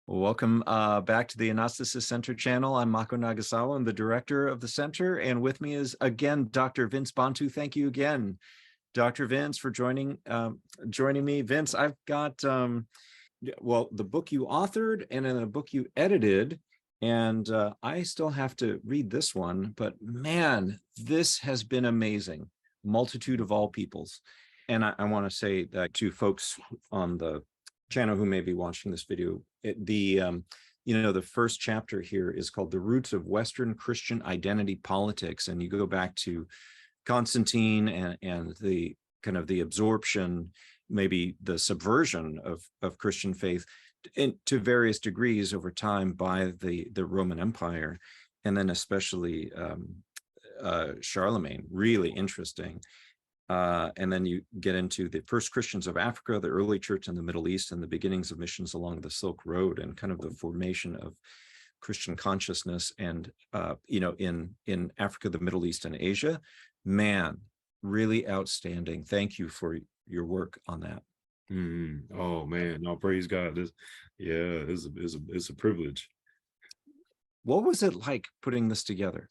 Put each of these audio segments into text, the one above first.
Welcome back to the Anástasis Center channel. I'm Mako Nagasawa. I'm the director of the center, and with me is again Dr. Vince Bantu. Thank you again, Dr. Vince, for joining me. Vince, I've got well, the book you authored and then a book you edited, and I still have to read this one. But man, this has been amazing. Multitude of all peoples, and I want to say that to folks on the channel who may be watching this video, the first chapter here is called The Roots of Western Christian Identity Politics, and you go back to Constantine and the kind of the absorption, maybe the subversion of Christian faith to various degrees over time by the Roman Empire, and then especially Charlemagne. Really interesting. And then you get into the first Christians of Africa, the early church in the Middle East, and the beginnings of missions along the Silk Road, and kind of the formation of Christian consciousness and in Africa, the Middle East, and Asia. Man, really outstanding. Thank you for your work on that. Oh man, no, praise God. It's a privilege. What was it like putting this together?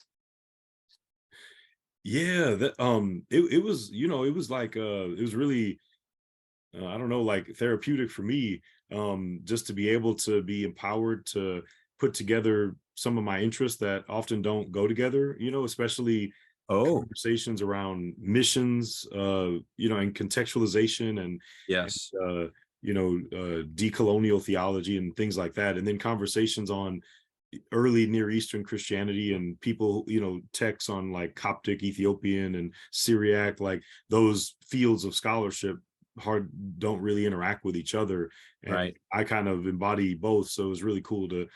Yeah, it was, it was like it was really I don't know, like therapeutic for me, just to be able to be empowered to put together some of my interests that often don't go together, especially conversations around missions, and contextualization and yes, decolonial theology and things like that, and then conversations on early Near Eastern Christianity and people, texts on like Coptic, Ethiopian, and Syriac, like those fields of scholarship don't really interact with each other. And right. I kind of embody both. So it was really cool to,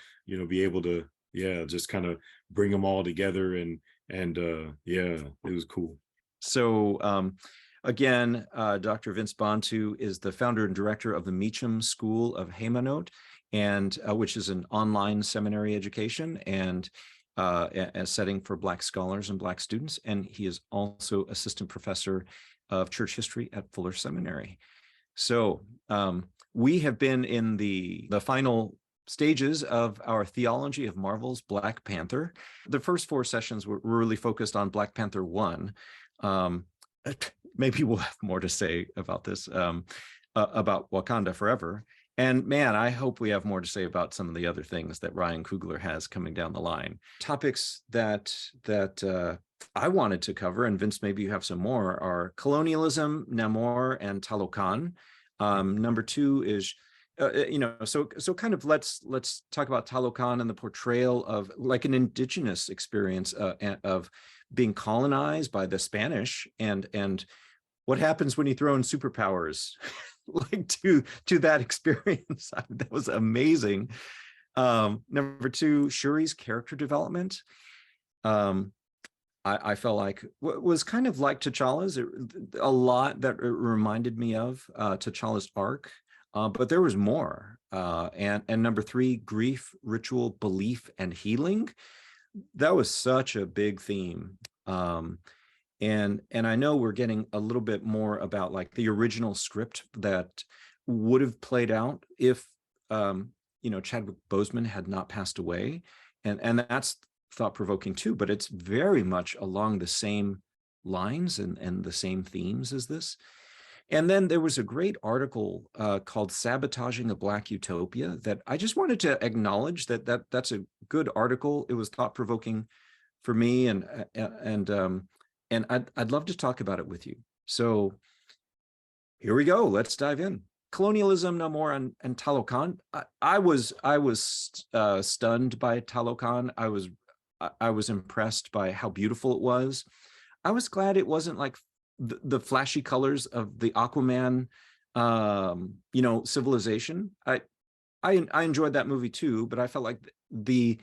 be able to, just kind of bring them all together. And it was cool. So again, Dr. Vince Bantu is the founder and director of the Meachum School of Haymanot, and which is an online seminary education and a setting for Black scholars and Black students. And he is also assistant professor of church history at Fuller Seminary. So we have been in the final stages of our theology of Marvel's Black Panther. The first 4 sessions were really focused on Black Panther 1. Maybe we'll have more to say about this, about Wakanda Forever. And man, I hope we have more to say about some of the other things that Ryan Coogler has coming down the line. Topics that I wanted to cover, and Vince, maybe you have some more, are colonialism, Namor, and Talokan. Number 2 is, so kind of let's talk about Talokan and the portrayal of like an indigenous experience of being colonized by the Spanish, and what happens when you throw in superpowers like to that experience. That was amazing. Number 2, Shuri's character development. I felt like was kind of like T'Challa's, a lot that it reminded me of T'Challa's arc, but there was more. And number 3, grief, ritual, belief, and healing. That was such a big theme. And I know we're getting a little bit more about like the original script that would have played out if Chadwick Boseman had not passed away, and that's thought-provoking too, but it's very much along the same lines and the same themes as this. And then there was a great article called "Sabotaging a Black Utopia" that I just wanted to acknowledge that's a good article. It was thought-provoking for me, and I'd love to talk about it with you. So here we go. Let's dive in. Colonialism, Namor, and Talokan. I was stunned by Talokan. I was impressed by how beautiful it was. I was glad it wasn't like the flashy colors of the Aquaman, civilization. I enjoyed that movie too, but I felt like the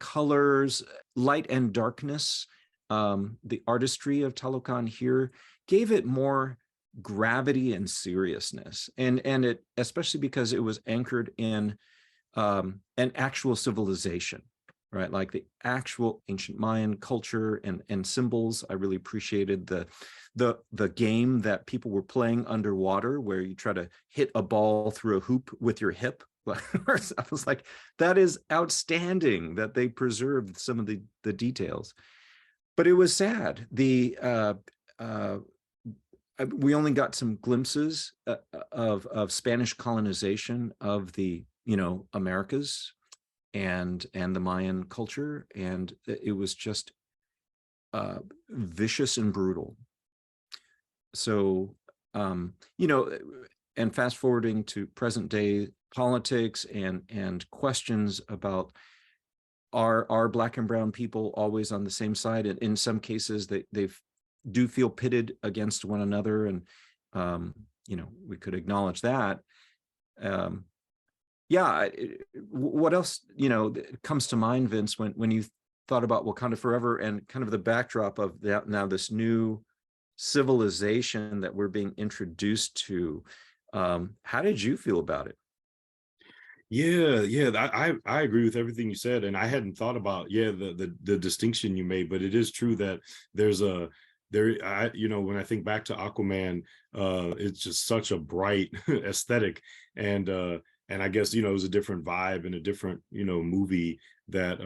colors, light and darkness, the artistry of Talokan here gave it more gravity and seriousness, and it, especially because it was anchored in an actual civilization, right? Like the actual ancient Mayan culture and symbols. I really appreciated the game that people were playing underwater, where you try to hit a ball through a hoop with your hip, But I was like, that is outstanding that they preserved some of the details. But it was sad. We only got some glimpses of Spanish colonization of the Americas and the Mayan culture, and it was just vicious and brutal. So and fast forwarding to present day politics and questions about are Black and brown people always on the same side? And in some cases they do feel pitted against one another, and we could acknowledge that. What else comes to mind, Vince, when you thought about Wakanda Forever and kind of the backdrop of that, now this new civilization that we're being introduced to? How did you feel about it? Yeah, I agree with everything you said, and I hadn't thought about the distinction you made, but it is true that there's when I think back to Aquaman, it's just such a bright aesthetic, and I guess it was a different vibe and a different movie that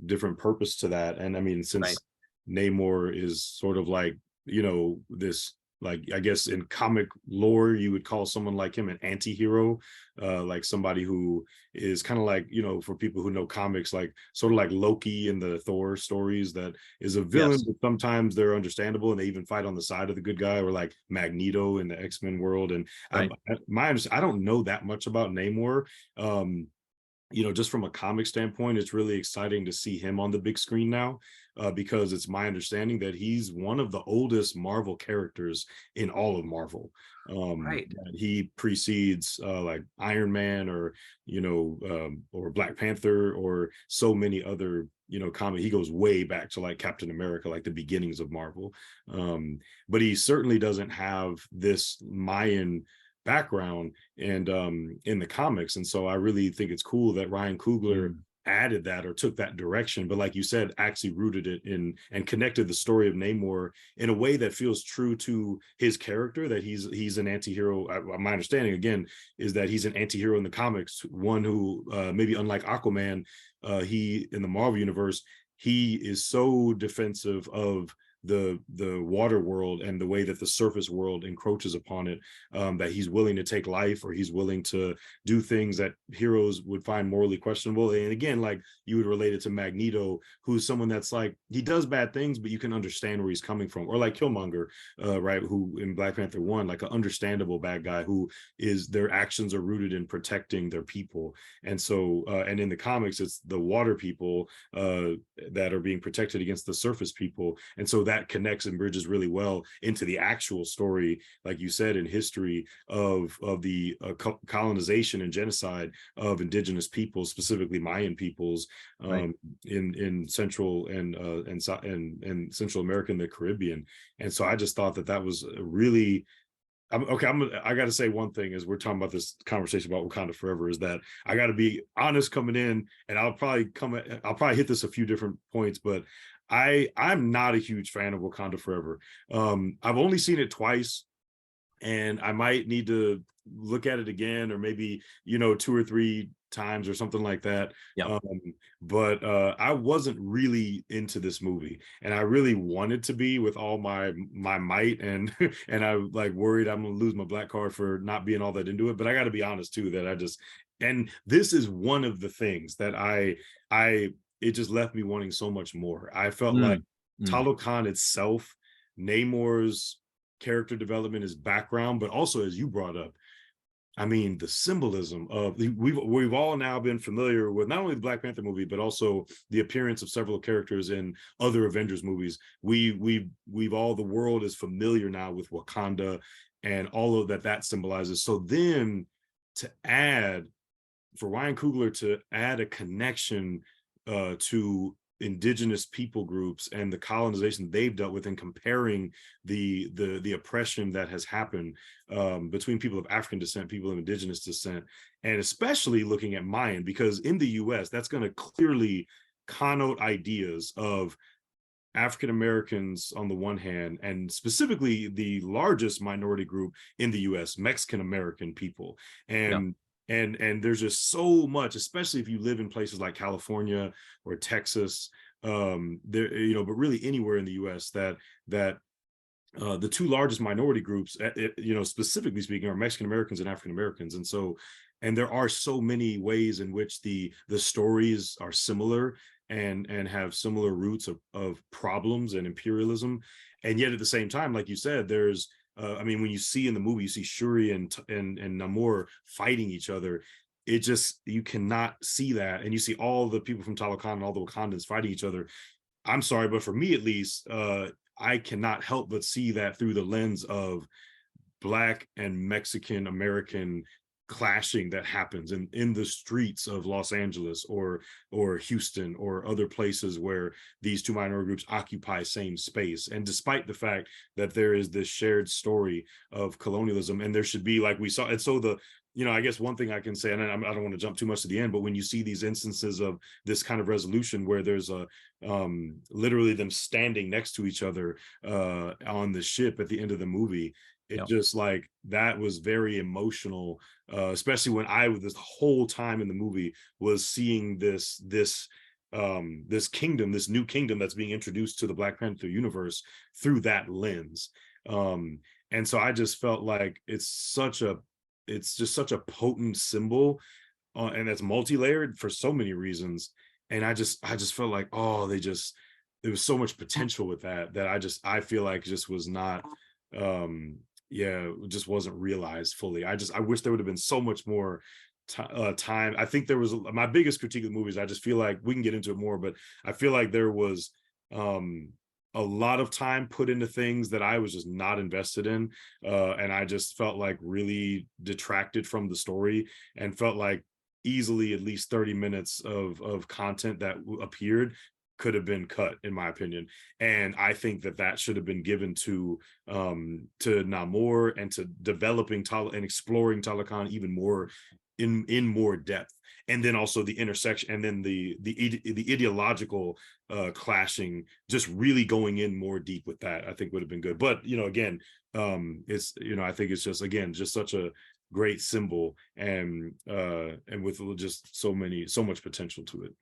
different purpose to that. And I mean, since Right. Namor is sort of like this, like, I guess in comic lore you would call someone like him an anti-hero, like somebody who is kind of like, for people who know comics, like sort of like Loki in the Thor stories, that is a villain, Yes. but sometimes they're understandable and they even fight on the side of the good guy, or like Magneto in the X-Men world. And Right. I don't know that much about Namor. Just from a comic standpoint, it's really exciting to see him on the big screen now, because it's my understanding that he's one of the oldest Marvel characters in all of Marvel. Right. He precedes like Iron Man, or Black Panther, or so many other comic. He goes way back to like Captain America, like the beginnings of Marvel. But he certainly doesn't have this Mayan background and in the comics, and so I really think it's cool that Ryan Coogler added that, or took that direction, but like you said, actually rooted it in and connected the story of Namor in a way that feels true to his character, that he's an anti-hero. My understanding, again, is that he's an anti-hero in the comics, one who maybe unlike Aquaman, he in the Marvel universe, he is so defensive of the water world and the way that the surface world encroaches upon it, that he's willing to take life, or he's willing to do things that heroes would find morally questionable. And again, like you would relate it to Magneto, who's someone that's like, he does bad things, but you can understand where he's coming from. Or like Killmonger, right, who in Black Panther 1, like an understandable bad guy who is, their actions are rooted in protecting their people. And so and in the comics, it's the water people that are being protected against the surface people. And so that connects and bridges really well into the actual story, like you said, in history of the colonization and genocide of indigenous peoples, specifically Mayan peoples, Right. in Central and Central America and the Caribbean. And so I just thought that was really, I got to say one thing as we're talking about this conversation about Wakanda Forever, is that I got to be honest coming in, and I'll probably hit this a few different points, but I'm not a huge fan of Wakanda Forever. I've only seen it twice, and I might need to look at it again, or maybe 2 or 3 times or something like that. Yeah. But I wasn't really into this movie, and I really wanted to be with all my might, and and I like worried I'm gonna lose my black card for not being all that into it. But I got to be honest too, that and this is one of the things that it just left me wanting so much more. I felt like Talokan itself, Namor's character development, his background, but also, as you brought up, I mean, the symbolism of, we've all now been familiar with not only the Black Panther movie, but also the appearance of several characters in other Avengers movies. We've all, the world is familiar now with Wakanda and all of that symbolizes. So then for Ryan Coogler to add a connection to indigenous people groups and the colonization they've dealt with, and comparing the oppression that has happened between people of African descent, people of indigenous descent, and especially looking at Mayan, because in the US, that's going to clearly connote ideas of African Americans on the one hand, and specifically the largest minority group in the US, Mexican American people. And and there's just so much, especially if you live in places like California or Texas, there, you know, but really anywhere in the US, that the two largest minority groups, you know, specifically speaking, are Mexican Americans and African Americans. And so, and there are so many ways in which the stories are similar and have similar roots of problems and imperialism. And yet at the same time, like you said, there's I mean, when you see in the movie, you see Shuri and Namor fighting each other. It just, you cannot see that. And you see all the people from Talokan and all the Wakandans fighting each other. I'm sorry, but for me at least, I cannot help but see that through the lens of Black and Mexican American clashing that happens in the streets of Los Angeles or Houston or other places where these two minority groups occupy same space. And despite the fact that there is this shared story of colonialism, and there should be, like we saw, and so the, you know, I guess one thing I can say, and I don't want to jump too much to the end, but when you see these instances of this kind of resolution where there's a literally them standing next to each other on the ship at the end of the movie, it just, like, that was very emotional, especially when I, this whole time in the movie, was seeing this kingdom, this new kingdom that's being introduced to the Black Panther universe through that lens. And so I just felt like it's just such a potent symbol, and that's multi-layered for so many reasons. And I just felt like, oh, there was so much potential with that I feel like just was not, it just wasn't realized fully. I wish there would have been so much more time. I think there was, my biggest critique of the movie is I just feel like, we can get into it more, but I feel like there was a lot of time put into things that I was just not invested in, and I just felt like really detracted from the story, and felt like easily at least 30 minutes of content that appeared could have been cut, in my opinion. And I think that should have been given to Namor, and to developing and exploring Talokan even more in more depth. And then also the intersection, and then the ideological clashing, just really going in more deep with that, I think would have been good. But, you know, again, it's, you know, I think it's just, again, just such a great symbol, and with just so much potential to it.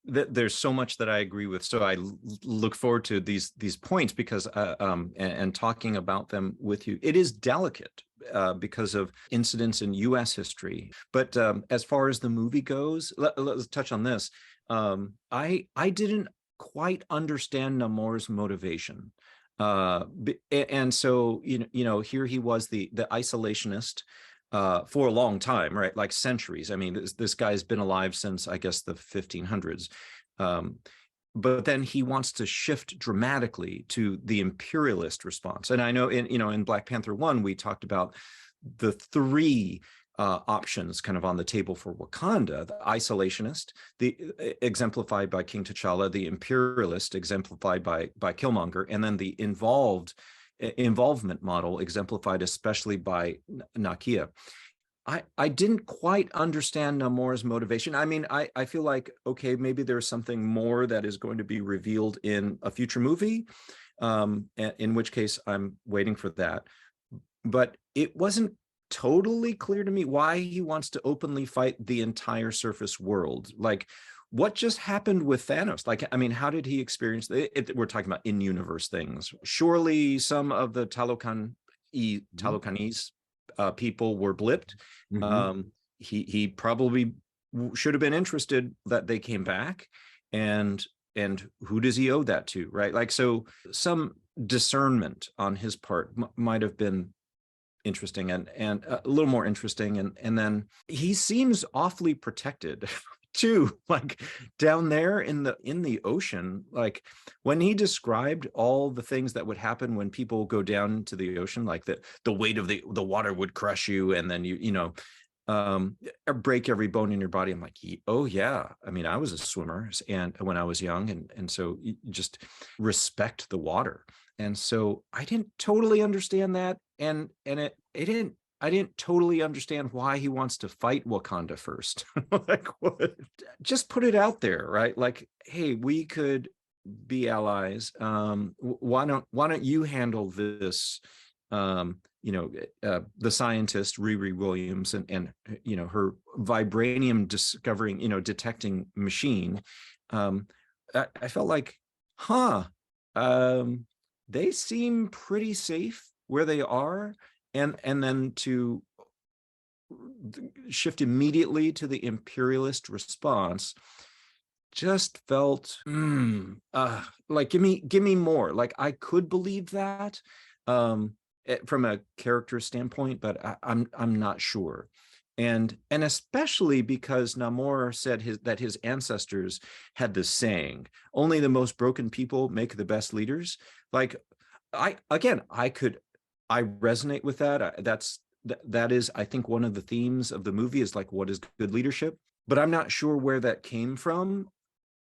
There's so much that I agree with. So I look forward to these points, because and talking about them with you. It is delicate because of incidents in U.S. history. But as far as the movie goes, let's touch on this. I didn't quite understand Namor's motivation. And so, you know, here he was, the isolationist, for a long time, right? Like centuries. I mean, this guy's been alive since, I guess, the 1500s. But then he wants to shift dramatically to the imperialist response. And I know in Black Panther 1, we talked about the three options kind of on the table for Wakanda: the isolationist, the exemplified by King T'Challa; the imperialist, exemplified by Killmonger; and then the involvement model, exemplified especially by Nakia. I didn't quite understand Namor's motivation. I mean, I feel like, okay, maybe there's something more that is going to be revealed in a future movie, in which case I'm waiting for that. But it wasn't totally clear to me why he wants to openly fight the entire surface world. Like, what just happened with Thanos? Like, I mean, how did he experience it? We're talking about in-universe things. Surely some of the Talokanese people were blipped. He probably should have been interested that they came back, and who does he owe that to, right? Like, so some discernment on his part might have been interesting, and a little more interesting. And then he seems awfully protected too, like down there in the ocean. Like, when he described all the things that would happen when people go down to the ocean, like the weight of the water would crush you, and then you know, break every bone in your body. I'm like, oh yeah, I mean, I was a swimmer, and when I was young, and so you just respect the water. And so I didn't totally understand that, and I didn't totally understand why he wants to fight Wakanda first. Like, what? Just put it out there, right? Like, hey, we could be allies. Why don't you handle this the scientist Riri Williams and her vibranium discovering, detecting machine. I felt like, they seem pretty safe where they are, and then to shift immediately to the imperialist response just felt like give me more. Like I could believe that from a character standpoint, but I'm not sure. And especially because Namor said that his ancestors had this saying, only the most broken people make the best leaders. Like I resonate with that. That is, I think, one of the themes of the movie is like, what is good leadership? But I'm not sure where that came from.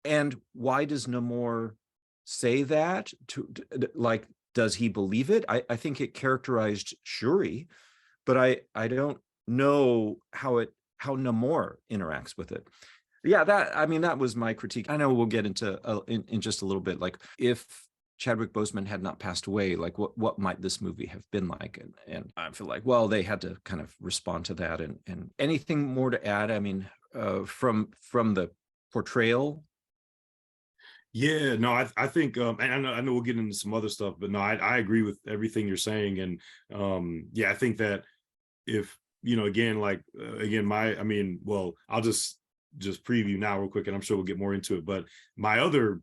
And why does Namor say that? Like, does he believe it? I think it characterized Shuri, but I don't know how Namor interacts with it. Yeah, that was my critique. I know we'll get into in just a little bit, like if Chadwick Boseman had not passed away, like what might this movie have been like? And I feel like, well, they had to kind of respond to that. And anything more to add? I mean, from the portrayal. Yeah, no, I think, and I know we'll get into some other stuff, but no, I agree with everything you're saying. And yeah, I think that if, again, like, well, I'll just preview now real quick, and I'm sure we'll get more into it. But my other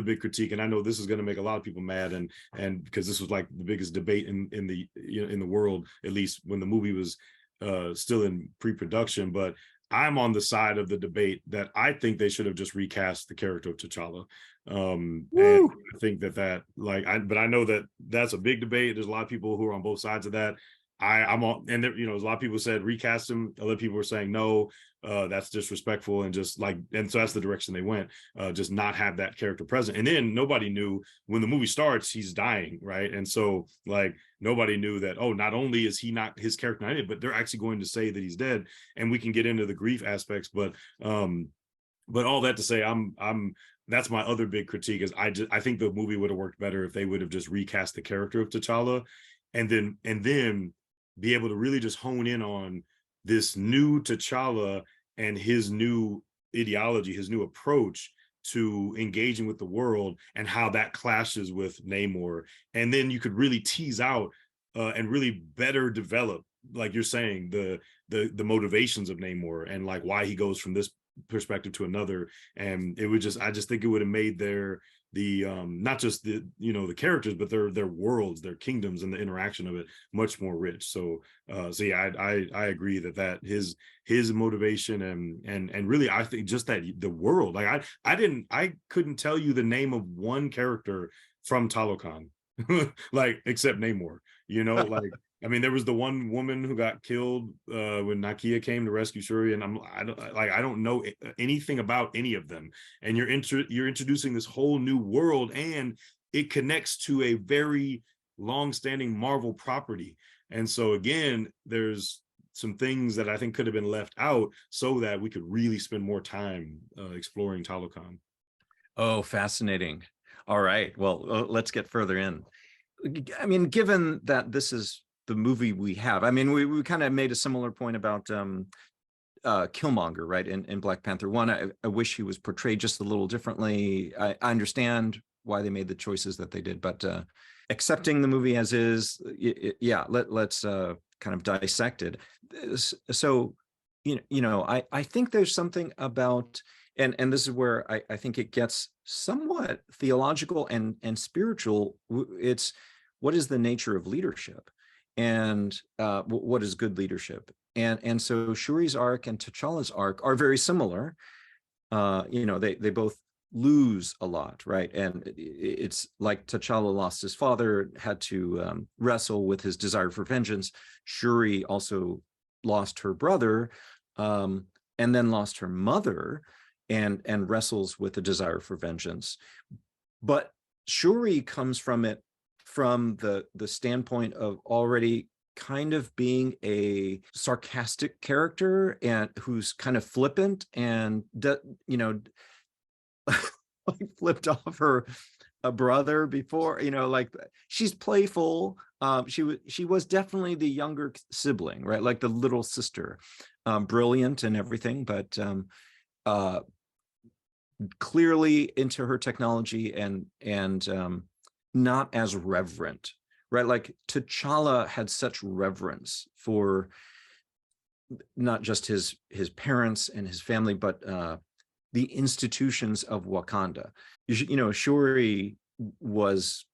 big critique, and I know this is going to make a lot of people mad, and because this was like the biggest debate in the in the world, at least when the movie was still in pre-production, but I'm on the side of the debate that I think they should have just recast the character of T'Challa. And I think that but I know that that's a big debate. There's a lot of people who are on both sides of that. I'm on, and there, a lot of people said recast him. Other people were saying no, that's disrespectful, and just like, and so that's the direction they went. Just not have that character present. And then nobody knew when the movie starts, he's dying, right? And so like nobody knew that, oh, not only is he not his character not in it, but they're actually going to say that he's dead. And we can get into the grief aspects, but all that to say, I'm that's my other big critique is I think the movie would have worked better if they would have just recast the character of T'Challa, and then be able to really just hone in on this new T'Challa and his new ideology, his new approach to engaging with the world, and how that clashes with Namor. And then you could really tease out and really better develop, like you're saying, the motivations of Namor, and like why he goes from this perspective to another. And it would I just think it would have made the not just the the characters, but their worlds, their kingdoms, and the interaction of it much more rich. So yeah, I agree that his motivation and really, I think just that the world, like I couldn't tell you the name of one character from Talokan like except Namor, like I mean, there was the one woman who got killed when Nakia came to rescue Shuri, and I don't know anything about any of them. And you're introducing this whole new world, and it connects to a very long-standing Marvel property. And so again, there's some things that I think could have been left out so that we could really spend more time exploring Talokan. Oh, fascinating. All right. Well, let's get further in. I mean, given that this is the movie we have, I mean, we kind of made a similar point about Killmonger, right? In Black Panther 1, I wish he was portrayed just a little differently. I understand why they made the choices that they did, but accepting the movie as is, yeah, let's kind of dissect it. So, I think there's something about, and this is where I think it gets somewhat theological and spiritual. It's what is the nature of leadership, and what is good leadership? And so Shuri's arc and T'Challa's arc are very similar. They both lose a lot, right? And it's like T'Challa lost his father, had to wrestle with his desire for vengeance. Shuri also lost her brother, and then lost her mother, and wrestles with the desire for vengeance. But Shuri comes from it from the standpoint of already kind of being a sarcastic character, and who's kind of flippant and like flipped off her a brother before, like she's playful. She was definitely the younger sibling, right? Like the little sister, brilliant and everything, but uh, clearly into her technology and not as reverent, right? Like T'Challa had such reverence for not just his parents and his family, but the institutions of Wakanda. Shuri was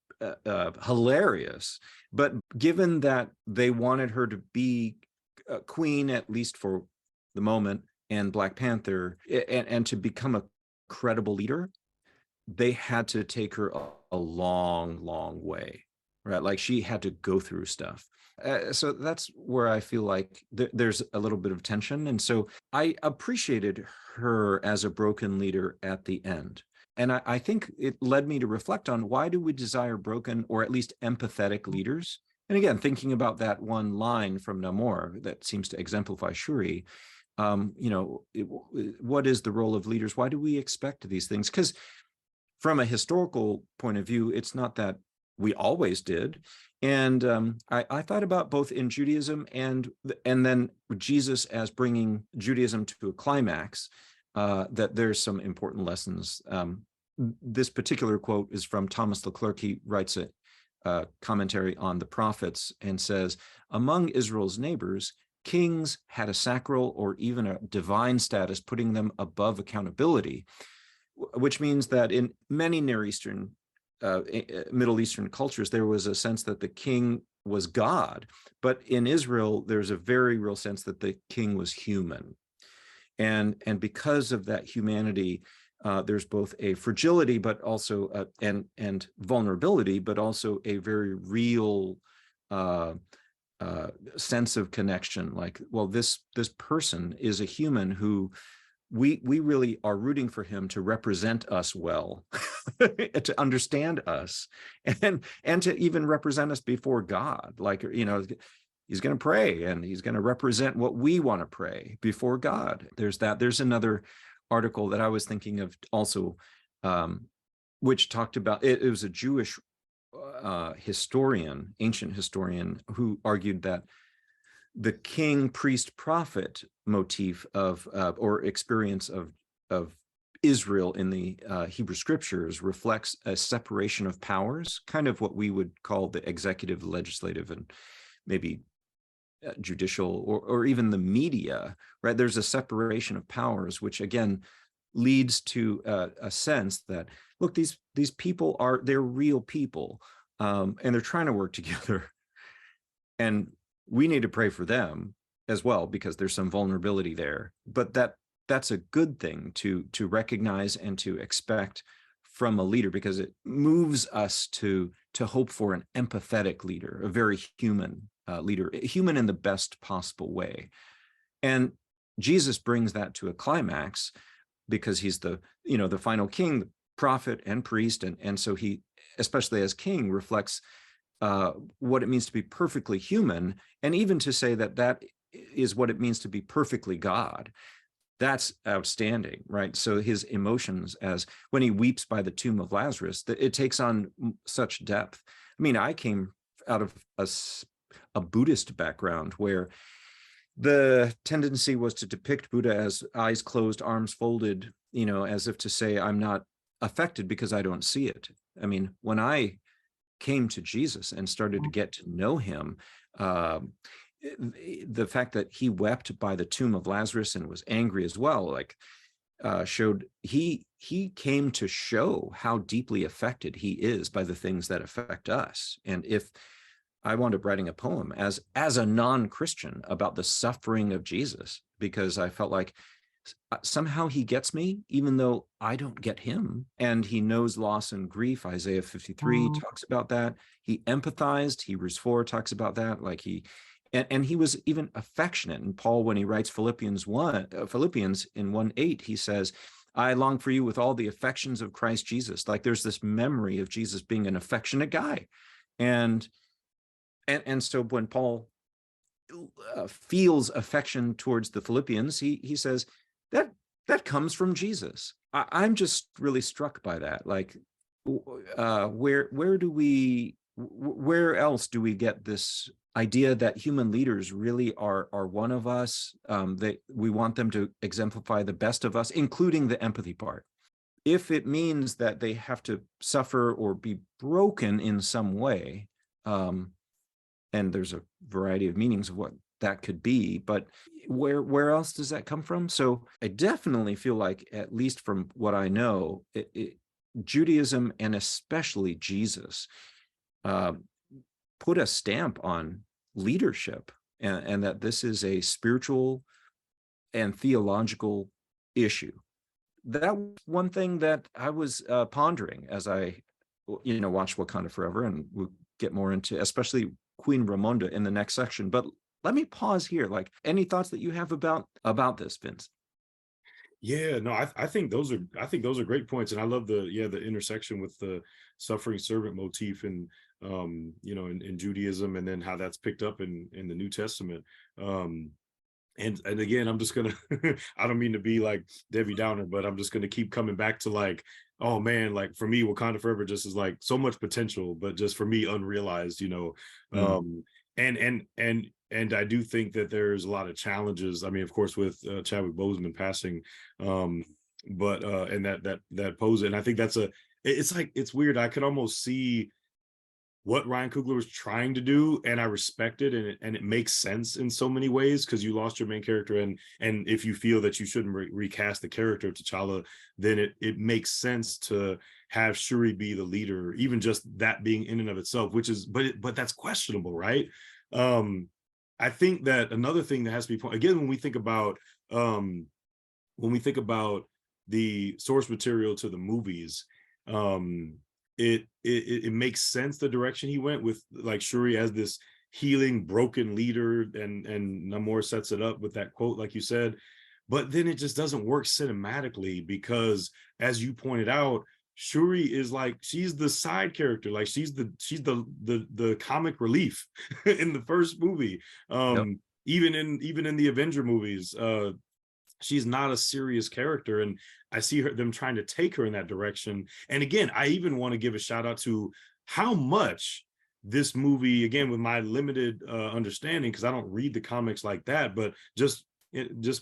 hilarious, but given that they wanted her to be queen, at least for the moment, and Black Panther, and to become a credible leader, they had to take her a long, long way, right? Like she had to go through stuff. So that's where I feel like there's a little bit of tension. And so I appreciated her as a broken leader at the end. And I think it led me to reflect on, why do we desire broken or at least empathetic leaders? And again, thinking about that one line from Namor that seems to exemplify Shuri, what is the role of leaders? Why do we expect these things? Because from a historical point of view, it's not that we always did. And I thought about both in Judaism and then Jesus as bringing Judaism to a climax, that there's some important lessons. This particular quote is from Thomas Leclerc. He writes a commentary on the prophets and says, among Israel's neighbors, kings had a sacral or even a divine status, putting them above accountability, which means that in many Near Eastern, Middle Eastern cultures, there was a sense that the king was God. But in Israel, there's a very real sense that the king was human. And because of that humanity, there's both a fragility, but also and vulnerability, but also a very real sense of connection. Like, well, this person is a human who we really are rooting for him to represent us well, to understand us, and to even represent us before God. Like, he's going to pray and he's going to represent what we want to pray before God. There's that. There's another article that I was thinking of also, which talked about, it was a Jewish historian, ancient historian, who argued that the king, priest, prophet motif of or experience of Israel in the Hebrew scriptures reflects a separation of powers, kind of what we would call the executive, legislative, and maybe judicial, or even the media, right? There's a separation of powers, which again leads to a sense that, look, these people they're real people, and they're trying to work together. And we need to pray for them as well, because there's some vulnerability there. But that's a good thing to recognize and to expect from a leader, because it moves us to hope for an empathetic leader, a very human leader, human in the best possible way. And Jesus brings that to a climax, because he's the final king, the prophet and priest, and so he, especially as king, reflects what it means to be perfectly human, and even to say that is what it means to be perfectly God. That's outstanding, right? So his emotions, as when he weeps by the tomb of Lazarus, it takes on such depth. I mean, I came out of a Buddhist background where the tendency was to depict Buddha as eyes closed, arms folded, as if to say, I'm not affected because I don't see it. I mean, when I came to Jesus and started to get to know him, the fact that he wept by the tomb of Lazarus and was angry as well, like showed he came to show how deeply affected he is by the things that affect us. And if I wound up writing a poem as a non-Christian about the suffering of Jesus, because I felt like somehow he gets me, even though I don't get him. And he knows loss and grief. Isaiah 53 talks about that. He empathized. Hebrews 4 talks about that. Like and he was even affectionate. And Paul, when he writes Philippians in 1:8, he says, I long for you with all the affections of Christ Jesus. Like there's this memory of Jesus being an affectionate guy. And so when Paul feels affection towards the Philippians, he says, that comes from Jesus. I'm just really struck by that. Like where else do we get this idea that human leaders really are one of us? That we want them to exemplify the best of us, including the empathy part. If it means that they have to suffer or be broken in some way, and there's a variety of meanings of what that could be, but where else does that come from? So I definitely feel like, at least from what I know, Judaism, and especially Jesus, uh, put a stamp on leadership, and that this is a spiritual and theological issue. That was one thing that I was pondering as I, watched Wakanda Forever, and we'll get more into, especially Queen Ramonda, in the next section. But let me pause here. Like, any thoughts that you have about this, Vince? Yeah, no, I think those are great points, and I love the intersection with the suffering servant motif, and in Judaism, and then how that's picked up in the New Testament. And again, I'm just gonna I don't mean to be like Debbie Downer, but I'm just gonna keep coming back to, like, oh man, like for me, Wakanda Forever just is like so much potential, but just for me unrealized, Mm. And I do think that there's a lot of challenges. I mean, of course, with Chadwick Boseman passing, but and that pose, and I think it's like, it's weird. I could almost see what Ryan Coogler was trying to do, and I respect it, and it makes sense in so many ways, because you lost your main character, and if you feel that you shouldn't recast the character of T'Challa, then it makes sense to have Shuri be the leader, even just that being in and of itself, which is, but that's questionable, right? I think that another thing that has to be again, um when we think about the source material to the movies, it makes sense the direction he went with, like, Shuri as this healing broken leader, and Namor sets it up with that quote, like you said, but then it just doesn't work cinematically, because, as you pointed out, Shuri is like, she's the side character, like she's the comic relief in the first movie. Yep. Even in the Avenger movies, she's not a serious character, and I see them trying to take her in that direction. And again, I even want to give a shout out to how much this movie, again, with my limited understanding, because I don't read the comics like that, but just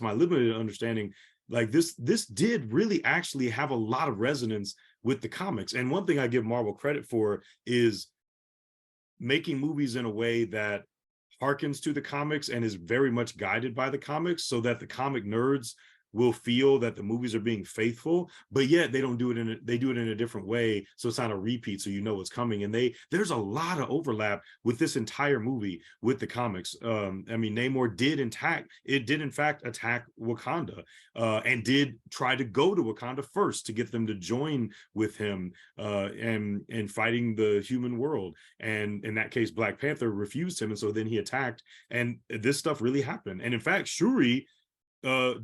my limited understanding, like, this did really actually have a lot of resonance with the comics. And one thing I give Marvel credit for is making movies in a way that harkens to the comics and is very much guided by the comics, so that the comic nerds will feel that the movies are being faithful, but yet they don't do it they do it in a different way, so it's not a repeat, so you know what's coming. And there's a lot of overlap with this entire movie with the comics. I mean, Namor did in fact attack Wakanda, and did try to go to Wakanda first to get them to join with him, and fighting the human world. And in that case, Black Panther refused him, and so then he attacked, and this stuff really happened. And in fact, Shuri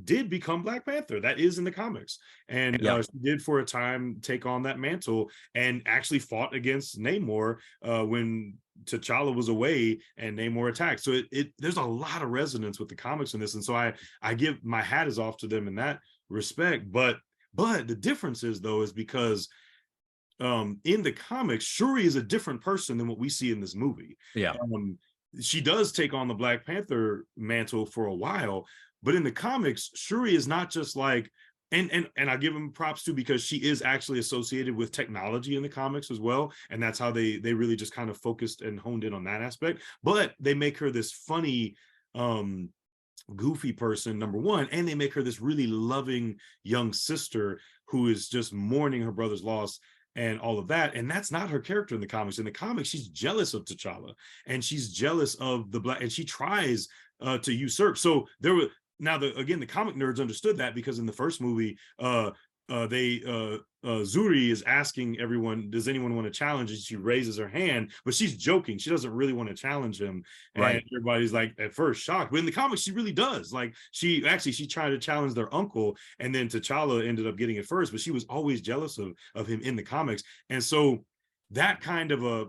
did become Black Panther. That is in the comics. And Yeah. she did for a time take on that mantle, and actually fought against Namor when T'Challa was away and Namor attacked. So there's a lot of resonance with the comics in this. And so I give my hat is off to them in that respect. But the difference is, though, is because in the comics, Shuri is a different person than what we see in this movie. Yeah. She does take on the Black Panther mantle for a while, but in the comics, Shuri is not just like, and I give him props too, because she is actually associated with technology in the comics as well, and that's how they really just kind of focused and honed in on that aspect. But they make her this funny, goofy person, number one, and they make her this really loving young sister who is just mourning her brother's loss and all of that. And that's not her character in the comics. In the comics, she's jealous of T'Challa, and she's jealous of the Black, and she tries to usurp. So there were, now the comic nerds understood that, because in the first movie, Zuri is asking everyone, does anyone want to challenge? And she raises her hand, but she's joking. She doesn't really want to challenge him. And Right. everybody's like at first shocked. But in the comics, she really does. Like, she tried to challenge their uncle, and then T'Challa ended up getting it first, but she was always jealous of him in the comics. And so that kind of a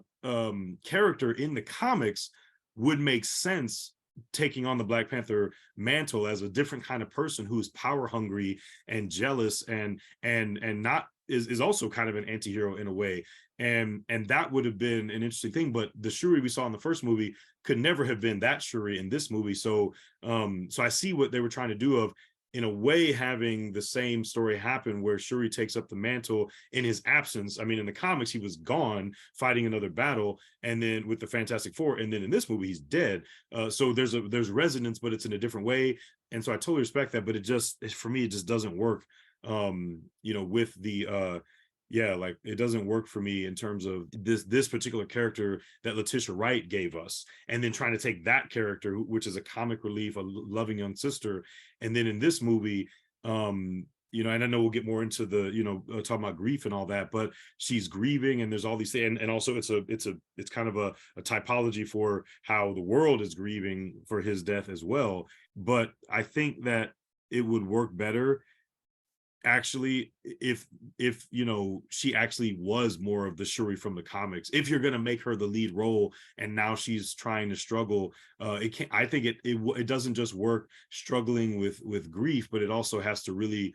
character in the comics would make sense, taking on the Black Panther mantle as a different kind of person who is power hungry and jealous, and not is also kind of an anti-hero in a way. And that would have been an interesting thing, but the Shuri we saw in the first movie could never have been that Shuri in this movie. So I see what they were trying to do of, in a way, having the same story happen where Shuri takes up the mantle in his absence. I mean, in the comics, he was gone fighting another battle, and then with the Fantastic Four, and then in this movie, he's dead. So there's resonance, but it's in a different way. And so I totally respect that, but for me, it just doesn't work. With the like, it doesn't work for me in terms of this particular character that Letitia Wright gave us, and then trying to take that character, which is a comic relief, a loving young sister, and then in this movie, and I know we'll get more into the talking about grief and all that, but she's grieving, and there's all these things, and also it's kind of a typology for how the world is grieving for his death as well. But I think that it would work better, actually, if she actually was more of the Shuri from the comics. If you're going to make her the lead role and now she's trying to struggle, I think it doesn't just work struggling with grief, but it also has to really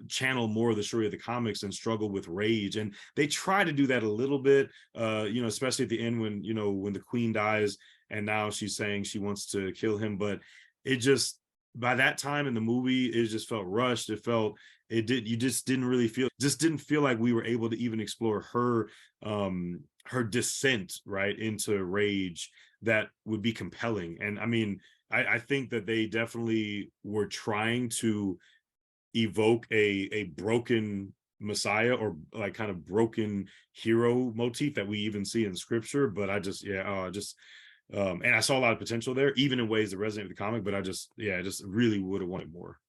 channel more of the Shuri of the comics and struggle with rage. And they try to do that a little bit, especially at the end when the queen dies and now she's saying she wants to kill him. But by that time in the movie, it just felt rushed. You just didn't feel like we were able to even explore her descent right into rage that would be compelling. And I mean, I think that they definitely were trying to evoke a broken Messiah, or like kind of broken hero motif that we even see in scripture. But and I saw a lot of potential there, even in ways that resonate with the comic, but I just really would have wanted more.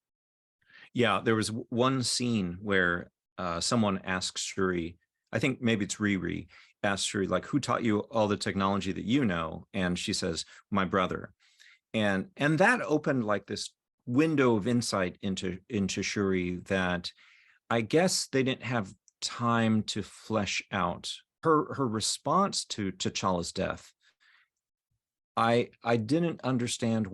Yeah, there was one scene where someone asks Shuri, I think maybe it's Riri, asks Shuri, like, who taught you all the technology that you know? And she says, my brother. And that opened like this window of insight into Shuri that I guess they didn't have time to flesh out. Her response to T'Challa's death, I didn't understand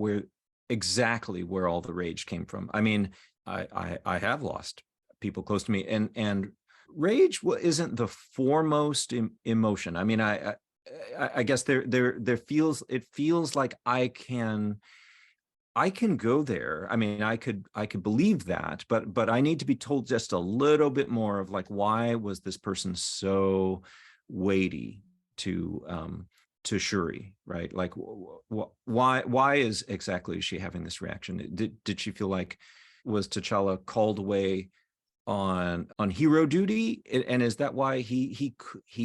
exactly where all the rage came from. I mean, I have lost people close to me, and rage isn't the foremost emotion. I mean, I guess it feels like I can go there. I mean, I could believe that, but I need to be told just a little bit more of like, why was this person so weighty to Shuri, right? Like, why is she having this reaction? Did she feel like, was T'Challa called away on hero duty, and is that why he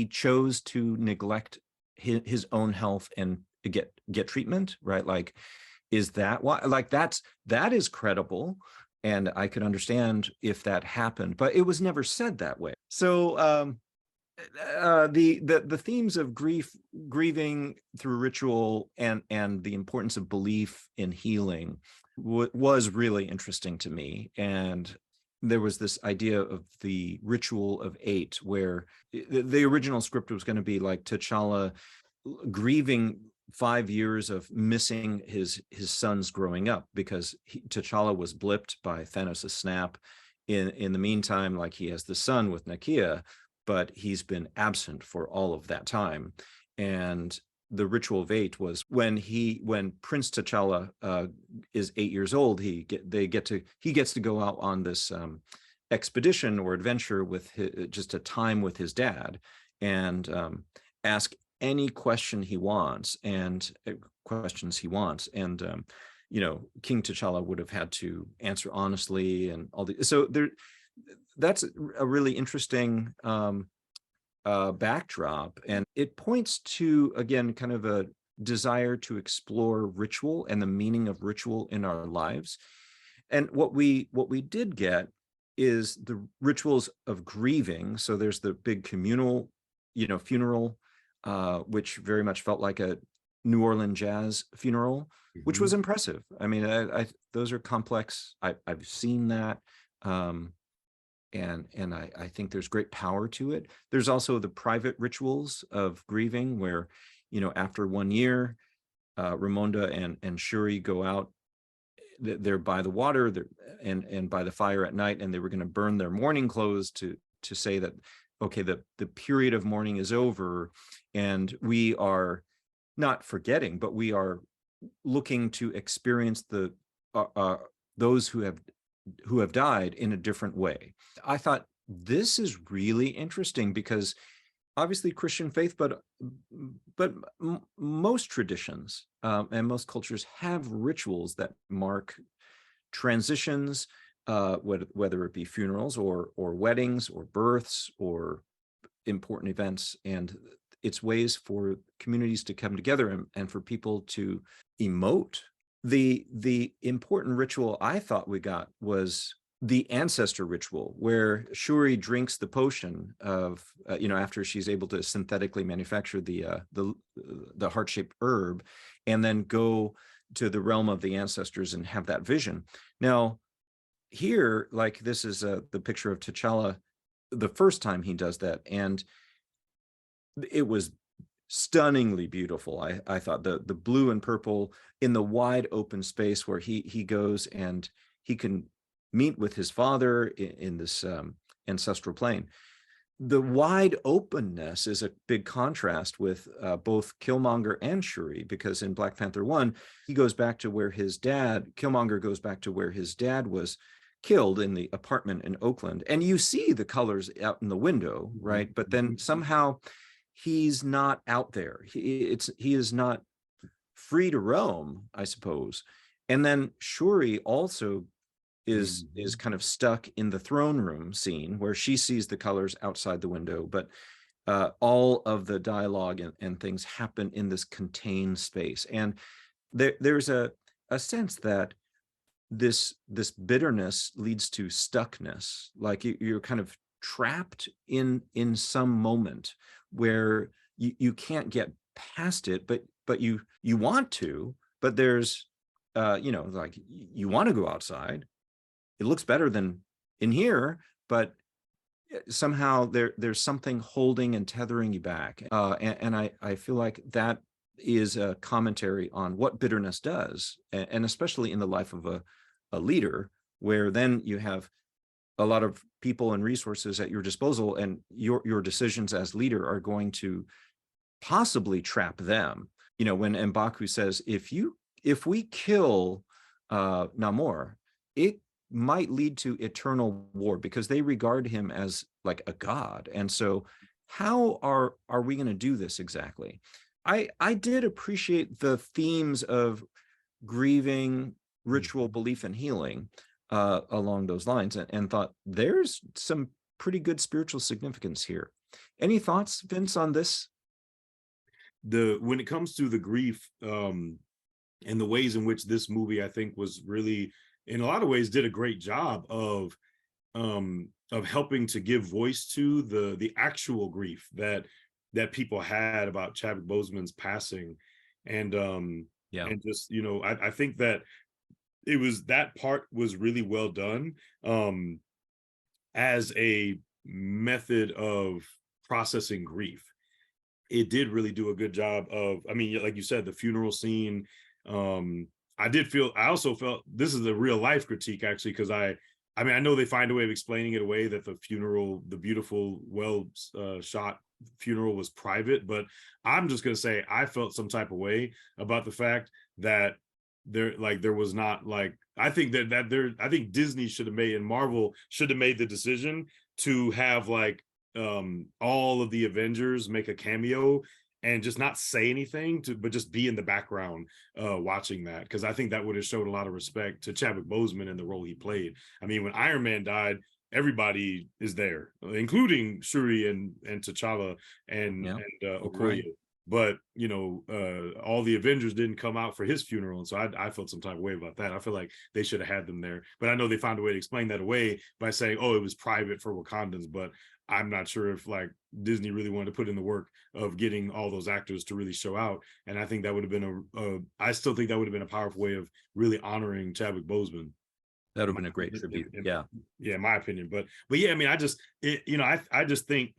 chose to neglect his own health and get treatment, right? Like, is that why? Like, that is credible, and I could understand if that happened, but it was never said that way. So the themes of grieving through ritual, and the importance of belief in healing was really interesting to me. And there was this idea of the ritual of 8, where the original script was going to be like T'Challa grieving 5 years of missing his sons growing up, because T'Challa was blipped by Thanos' snap. In the meantime, like, he has the son with Nakia, but he's been absent for all of that time. And the ritual of 8 was when Prince T'Challa is 8 years old, he gets to go out on this expedition or adventure with just a time with his dad, and ask any question he wants, and questions he wants. And King T'Challa would have had to answer honestly, and all the so there. That's a really interesting backdrop, and it points to, again, kind of a desire to explore ritual and the meaning of ritual in our lives. And what we did get is the rituals of grieving. So there's the big communal, funeral, which very much felt like a New Orleans jazz funeral, which was impressive. I mean, those are complex. I've seen that. And I think there's great power to it. There's also the private rituals of grieving, where, after 1 year, Ramonda and Shuri go out they're by the water, and by the fire at night, and they were going to burn their mourning clothes to say that, okay, the period of mourning is over, and we are not forgetting, but we are looking to experience those who have died in a different way. I thought this is really interesting because obviously Christian faith, but most traditions and most cultures have rituals that mark transitions, whether it be funerals or weddings or births or important events, and it's ways for communities to come together and for people to emote. The important ritual I thought we got was the ancestor ritual, where Shuri drinks the potion of, after she's able to synthetically manufacture the heart-shaped herb, and then go to the realm of the ancestors and have that vision. Now, here, like, this is the picture of T'Challa the first time he does that, and it was stunningly beautiful. I thought the blue and purple in the wide open space where he goes and he can meet with his father in this ancestral plane. The wide openness is a big contrast with both Killmonger and Shuri, because in Black Panther 1, Killmonger goes back to where his dad was killed in the apartment in Oakland. And you see the colors out in the window, right? But then somehow he's not out there. He is not free to roam, I suppose. And then Shuri also is kind of stuck in the throne room scene where she sees the colors outside the window, but all of the dialogue and things happen in this contained space. And there's a sense that this bitterness leads to stuckness, like you're kind of trapped in some moment where you can't get past it, but you want to, but there's like, you want to go outside. It looks better than in here, but somehow there's something holding and tethering you back. And I feel like that is a commentary on what bitterness does, and especially in the life of a leader, where then you have a lot of people and resources at your disposal, and your decisions as leader are going to possibly trap them. When M'Baku says, if we kill Namor, it might lead to eternal war, because they regard him as like a god. And so how are we going to do this exactly? I did appreciate the themes of grieving, ritual, belief, and healing along those lines, and thought there's some pretty good spiritual significance here. Any thoughts, Vince, on this? When it comes to the grief and the ways in which this movie, I think, was really, in a lot of ways, did a great job of helping to give voice to the actual grief that people had about Chadwick Boseman's passing, and just I think that that part was really well done as a method of processing grief. It did really do a good job of, I mean, like you said, the funeral scene. I also felt, this is a real life critique, actually, because I know they find a way of explaining it away, that the funeral, the beautiful, well shot funeral, was private, but I'm just going to say I felt some type of way about the fact that there was not, like, I think Disney should have made, and Marvel should have made the decision to have, like, all of the Avengers make a cameo and just not say anything, but just be in the background watching that, because I think that would have showed a lot of respect to Chadwick Boseman and the role he played. I mean, when Iron Man died, everybody is there, including Shuri and T'Challa and Okoye. Right. But all the Avengers didn't come out for his funeral, and so I felt some type of way about that. I feel like they should have had them there, but I know they found a way to explain that away by saying, "Oh, it was private for Wakandans." But I'm not sure if, like, Disney really wanted to put in the work of getting all those actors to really show out. And I think that would have been I still think that would have been a powerful way of really honoring Chadwick Boseman. That would have been a great tribute. Yeah, in my opinion. But yeah, I mean, I just think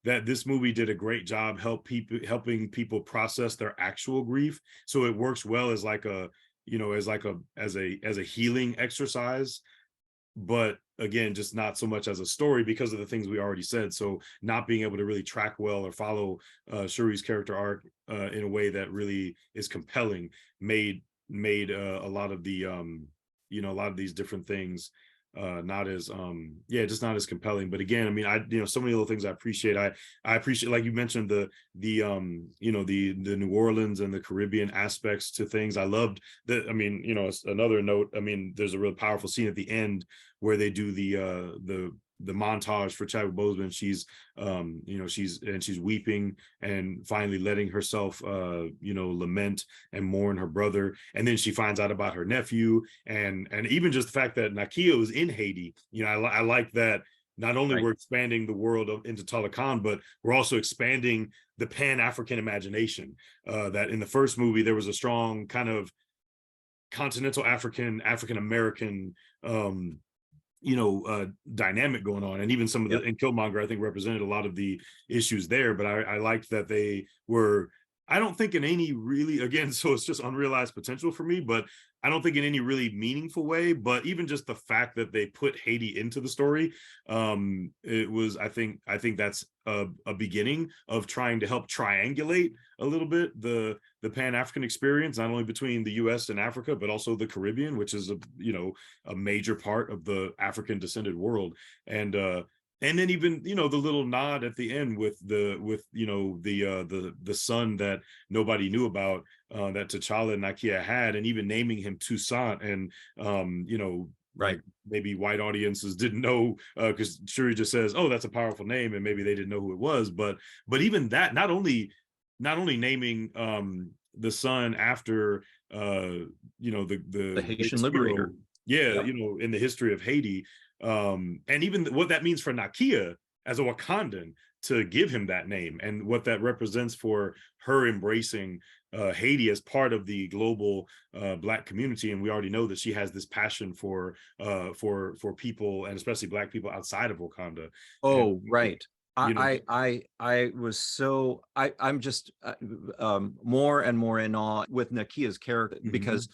that this movie did a great job helping people process their actual grief. So it works well as like a as like a healing exercise, but again, just not so much as a story because of the things we already said. So not being able to really track well or follow Shuri's character arc in a way that really is compelling made a lot of the a lot of these different things not as just not as compelling. But again, I mean, so many little things I appreciate. I appreciate, like you mentioned, the New Orleans and the Caribbean aspects to things. I loved that. I mean, it's another note. I mean, there's a real powerful scene at the end where they do the montage for Chadwick Boseman. She's weeping and finally letting herself lament and mourn her brother, and then she finds out about her nephew, and even just the fact that Nakia was in Haiti. I like that. Not only we're expanding the world into Talokan, but we're also expanding the Pan-African imagination. That in the first movie there was a strong kind of continental African American dynamic going on, and even some of the and Killmonger I think represented a lot of the issues there. But I liked that they were, I don't think in any really, again, so it's just unrealized potential for me, but I don't think in any really meaningful way. But even just the fact that they put Haiti into the story, it was, I think that's a beginning of trying to help triangulate a little bit the Pan-African experience, not only between the US and Africa, but also the Caribbean, which is a major part of the African descended world. And then even the little nod at the end with the son that nobody knew about, that T'Challa and Nakia had, and even naming him Toussaint, and like maybe white audiences didn't know, because Shuri just says, "Oh, that's a powerful name," and maybe they didn't know who it was. But even that, not only naming the son after the Haitian liberator, in the history of Haiti. And even what that means for Nakia as a Wakandan, to give him that name, and what that represents for her embracing Haiti as part of the global Black community. And we already know that she has this passion for people, and especially Black people outside of Wakanda. Oh, and, right. I was so I'm just more and more in awe with Nakia's character, because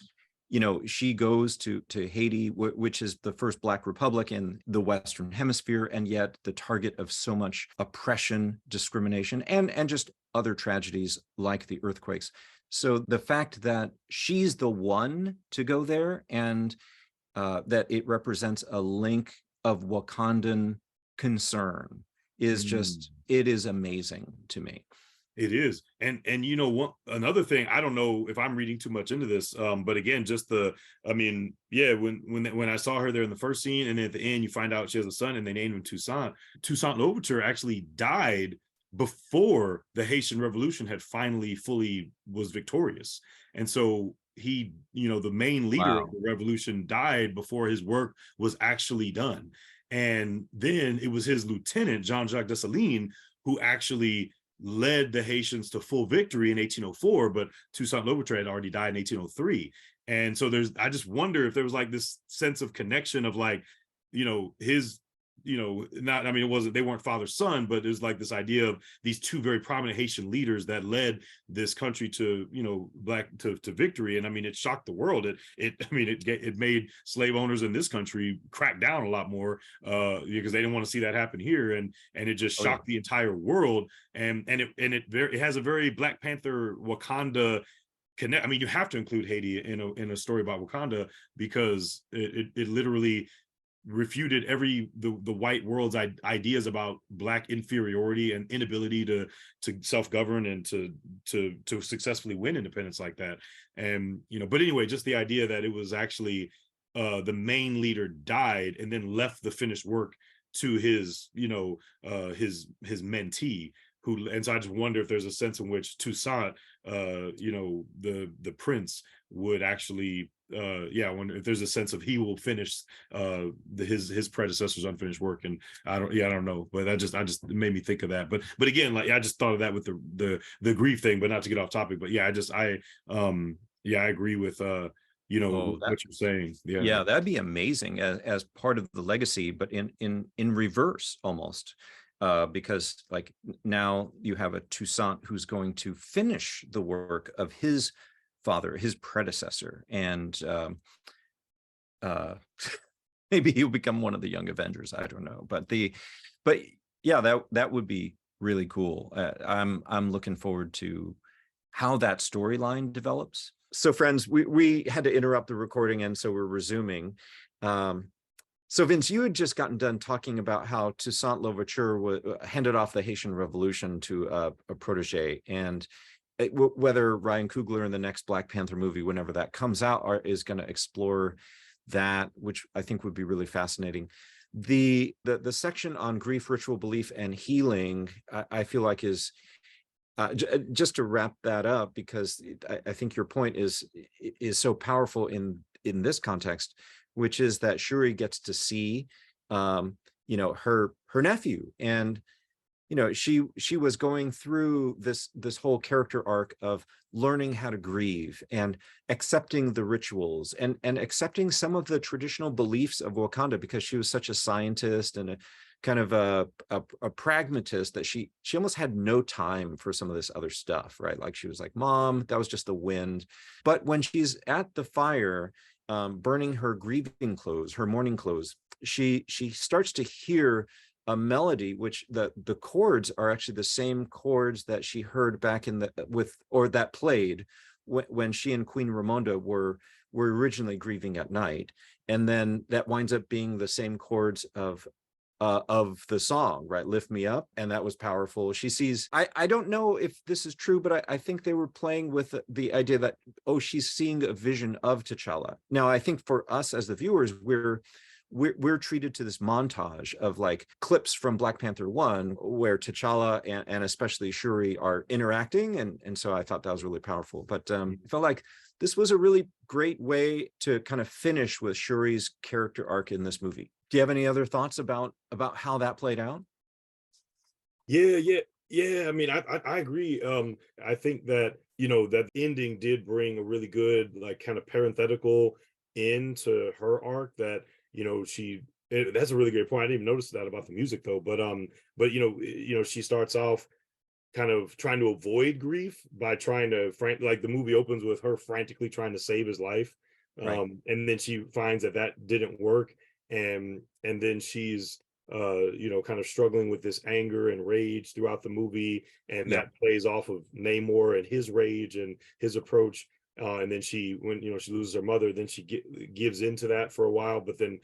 she goes to Haiti, which is the first Black republic in the Western Hemisphere, and yet the target of so much oppression, discrimination, and just other tragedies like the earthquakes. So the fact that she's the one to go there, and that it represents a link of Wakandan concern, is just, it is amazing to me. It is. And another thing, I don't know if I'm reading too much into this, but again, just when I saw her there in the first scene, and then at the end you find out she has a son and they named him Toussaint. Toussaint Louverture actually died before the Haitian Revolution had finally fully was victorious. And so he, the main leader of the revolution, died before his work was actually done. And then it was his lieutenant, Jean-Jacques Dessalines, who actually led the Haitians to full victory in 1804, but Toussaint Louverture had already died in 1803. And so I just wonder if there was like this sense of connection of like, his, not, I mean, they weren't father son, but there's like this idea of these two very prominent Haitian leaders that led this country to, to victory. And I mean, it shocked the world. It made slave owners in this country crack down a lot more, because they didn't want to see that happen here. And it just shocked the entire world. And it has a very Black Panther Wakanda connect. I mean, you have to include Haiti in a story about Wakanda, because it literally refuted the white world's ideas about Black inferiority and inability to self-govern and to successfully win independence like that. And but anyway, just the idea that it was actually the main leader died and then left the finished work to his his mentee, and so I just wonder if there's a sense in which Toussaint, the prince, would actually if there's a sense of he will finish his predecessor's unfinished work. And I don't know, but I just it made me think of that. But again, like, I just thought of that with the grief thing, but not to get off topic. But I agree with what you're saying. Yeah, that'd be amazing as part of the legacy, but in reverse almost. Because like now you have a Toussaint who's going to finish the work of his father, his predecessor, and maybe he'll become one of the Young Avengers. I don't know, but yeah, that would be really cool. I'm looking forward to how that storyline develops. So, friends, we had to interrupt the recording, and so we're resuming. So, Vince, you had just gotten done talking about how Toussaint Louverture handed off the Haitian Revolution to a protege, and whether Ryan Coogler in the next Black Panther movie, whenever that comes out, is going to explore that, which I think would be really fascinating. The section on grief, ritual, belief, and healing, I feel like is just to wrap that up, because I think your point is so powerful in this context, which is that Shuri gets to see, her nephew, and she was going through this whole character arc of learning how to grieve and accepting the rituals and accepting some of the traditional beliefs of Wakanda, because she was such a scientist and a kind of a pragmatist that she almost had no time for some of this other stuff, right? Like she was like, Mom, that was just the wind. But when she's at the fire, burning her grieving clothes, her mourning clothes, she starts to hear a melody, which the chords are actually the same chords that she heard back in that played when she and Queen Ramonda were originally grieving at night. And then that winds up being the same chords of the song, right? Lift Me Up. And that was powerful. She sees, I don't know if this is true, but I think they were playing with the idea that, she's seeing a vision of T'Challa. Now, I think for us as the viewers, we're treated to this montage of like clips from Black Panther 1 where T'Challa and especially Shuri are interacting. And so I thought that was really powerful. But I felt like this was a really great way to kind of finish with Shuri's character arc in this movie. Do you have any other thoughts about how that played out? Yeah. I mean, I agree. I think that, that ending did bring a really good, like, kind of parenthetical into her arc that, that's a really great point. I didn't even notice that about the music though, but she starts off kind of trying to avoid grief by trying to like the movie opens with her frantically trying to save his life. Right. And then she finds that didn't work. And then she's kind of struggling with this anger and rage throughout the movie, and Yeah. that plays off of Namor and his rage and his approach. And then when she loses her mother, then she gives into that for a while, but then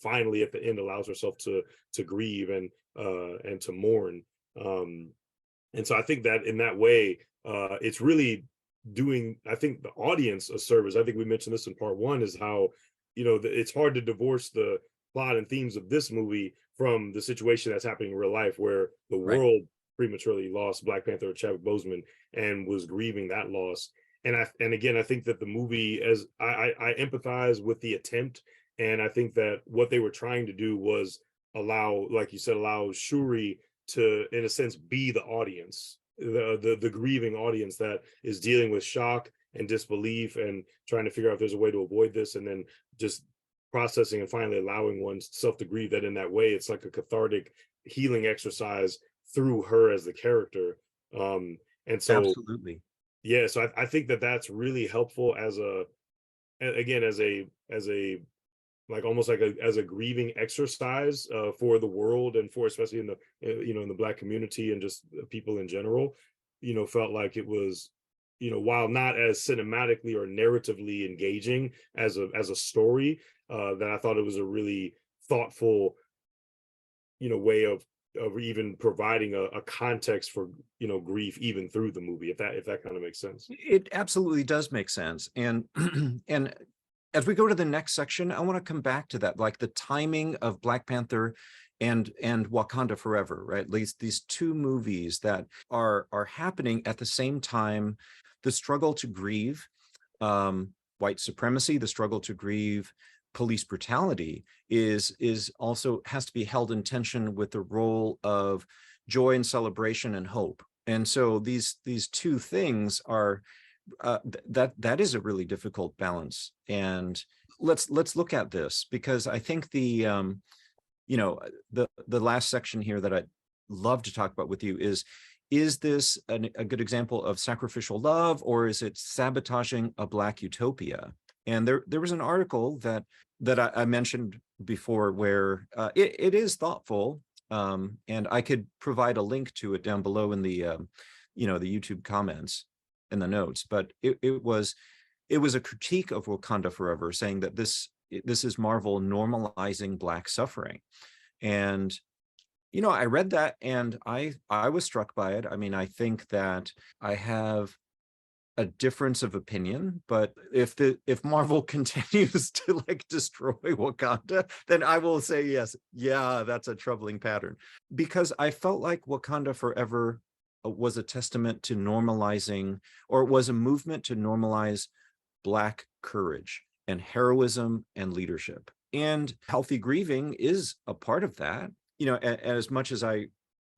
finally at the end allows herself to grieve and to mourn. And so I think that in that way, it's really doing, I think, the audience a service. I think we mentioned this in part 1, is how it's hard to divorce the plot and themes of this movie from the situation that's happening in real life, where the Right. world prematurely lost Black Panther, Chadwick Boseman, and was grieving that loss. And again, I think that the movie, as I empathize with the attempt, and I think that what they were trying to do was allow, like you said, allow Shuri to, in a sense, be the audience, the grieving audience that is dealing with shock and disbelief and trying to figure out if there's a way to avoid this, and then just processing and finally allowing oneself to grieve. That in that way, it's like a cathartic healing exercise through her as the character. And so, Absolutely. yeah, so I think that that's really helpful as a like almost like as a grieving exercise for the world, and for especially in the in the Black community and just people in general. Felt like it was, while not as cinematically or narratively engaging as a story, that I thought it was a really thoughtful way of even providing a context for grief even through the movie, if that kind of makes sense. It absolutely does make sense. And and as we go to the next section, I want to come back to that, like the timing of Black Panther and Wakanda Forever, right? At least these two movies that are happening at the same time. The struggle to grieve white supremacy, the struggle to grieve police brutality is also has to be held in tension with the role of joy and celebration and hope. And so these two things are that is a really difficult balance. And let's look at this, because I think the last section here that I'd love to talk about with you is is this a good example of sacrificial love, or is it sabotaging a Black utopia? And there was an article that I mentioned before where it is thoughtful, and I could provide a link to it down below in the the YouTube comments in the notes. But it was a critique of Wakanda Forever, saying that this is Marvel normalizing Black suffering. And I read that and I was struck by it. I mean, I think that I have a difference of opinion, but if Marvel continues to like destroy Wakanda, then I will say yes, yeah, that's a troubling pattern. Because I felt like Wakanda Forever was a testament to normalizing, or was a movement to normalize Black courage and heroism and leadership. And healthy grieving is a part of that, as much as I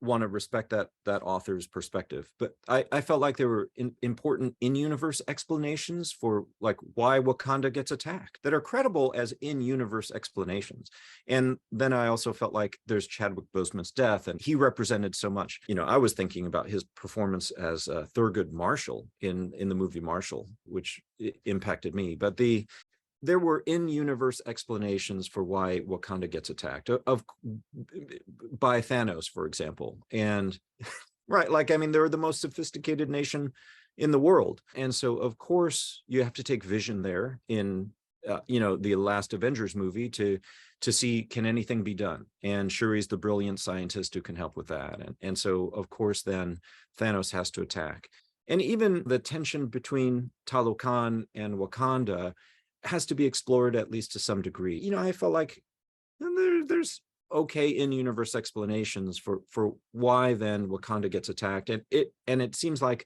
want to respect that author's perspective. But I felt like there were important in-universe explanations for like why Wakanda gets attacked that are credible as in-universe explanations. And then I also felt like there's Chadwick Boseman's death, and he represented so much. I was thinking about his performance as Thurgood Marshall in the movie Marshall, which impacted me. But there were in-universe explanations for why Wakanda gets attacked by Thanos, for example. And right, like, I mean, they're the most sophisticated nation in the world. And so, of course, you have to take vision there in, the last Avengers movie to see, can anything be done? And Shuri's the brilliant scientist who can help with that. And so, of course, then Thanos has to attack. And even the tension between Talokan and Wakanda has to be explored, at least to some degree. I felt like there's okay in-universe explanations for why then Wakanda gets attacked. And it seems like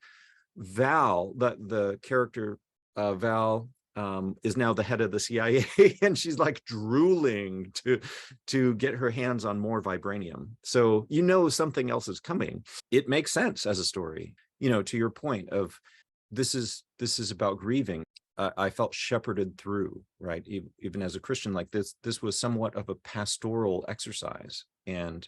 Val, the character Val, is now the head of the CIA, and she's like drooling to get her hands on more vibranium. So something else is coming. It makes sense as a story. To your point of this is about grieving. I felt shepherded through, right? Even as a Christian, like this was somewhat of a pastoral exercise, and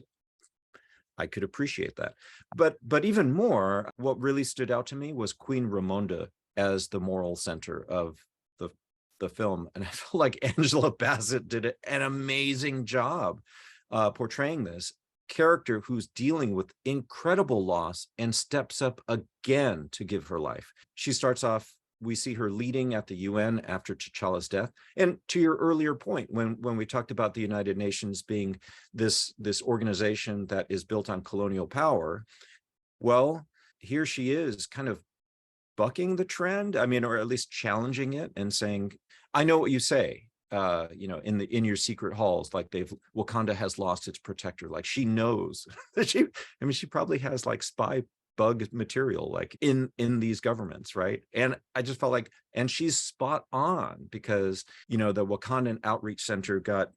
I could appreciate that. But even more, what really stood out to me was Queen Ramonda as the moral center of the film, and I felt like Angela Bassett did an amazing job portraying this character who's dealing with incredible loss and steps up again to give her life. She starts off, we see her leading at the UN after T'Challa's death. And to your earlier point, when we talked about the United Nations being this organization that is built on colonial power, well, here she is kind of bucking the trend. I mean, or at least challenging it and saying, I know what you say, in your secret halls, like Wakanda has lost its protector. Like she knows that she probably has like spy bug material like in these governments, right? And I just felt like, and she's spot on, because the Wakandan Outreach Center got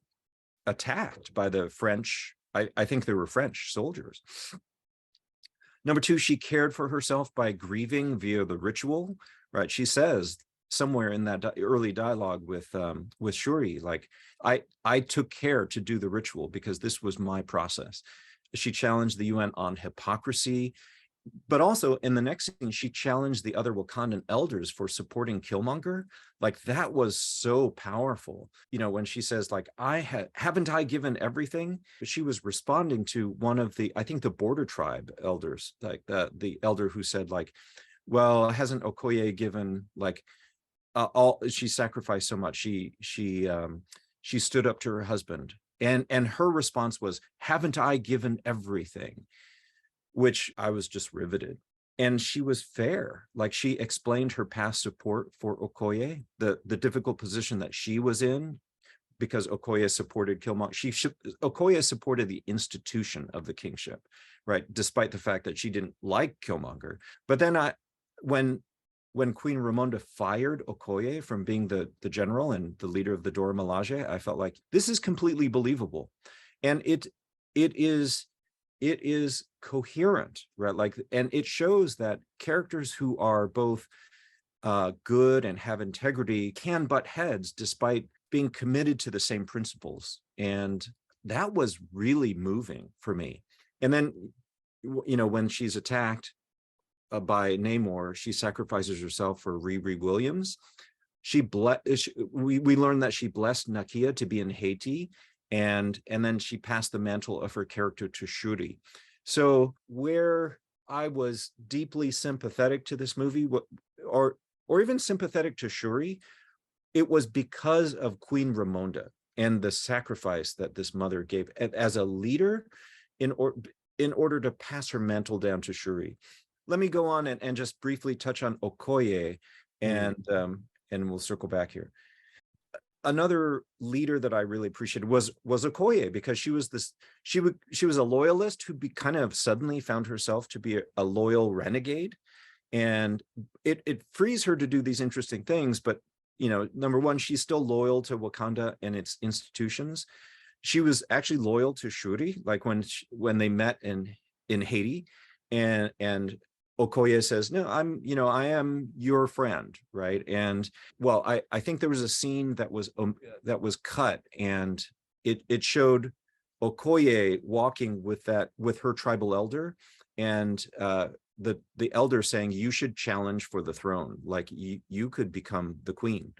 attacked by the French. I think they were French soldiers. Number two, she cared for herself by grieving via the ritual, right? She says somewhere in that early dialogue with Shuri, like, I took care to do the ritual because this was my process. She challenged the UN on hypocrisy. But also in the next scene, she challenged the other Wakandan elders for supporting Killmonger. Like, that was so powerful. When she says, like, haven't I given everything? She was responding to one of the, I think the border tribe elders, like the elder who said, like, well, hasn't Okoye given like all, she sacrificed so much. She stood up to her husband. And her response was, haven't I given everything? Which I was just riveted. And she was fair. Like, she explained her past support for Okoye, the difficult position that she was in, because Okoye supported Killmonger. Okoye supported the institution of the kingship, right? Despite the fact that she didn't like Killmonger. But then when Queen Ramonda fired Okoye from being the general and the leader of the Dora Milaje, I felt like this is completely believable. And it is coherent, right? Like, and it shows that characters who are both good and have integrity can butt heads despite being committed to the same principles. And that was really moving for me. And then when she's attacked by Namor, she sacrifices herself for Riri Williams. We learned that she blessed Nakia to be in Haiti, and then she passed the mantle of her character to Shuri. So where I was deeply sympathetic to this movie, or even sympathetic to Shuri, it was because of Queen Ramonda and the sacrifice that this mother gave as a leader in order to pass her mantle down to Shuri. Let me go on and just briefly touch on Okoye, and we'll circle back here. Another leader that I really appreciated was Okoye, because she was a loyalist who kind of suddenly found herself to be a loyal renegade, and it frees her to do these interesting things. But number one, she's still loyal to Wakanda and its institutions. She was actually loyal to Shuri, like when they met in Haiti, and Okoye says, no, I am your friend, right? And well, I think there was a scene that was cut, and it showed Okoye walking with her tribal elder, and the elder saying, you should challenge for the throne, like you could become the queen.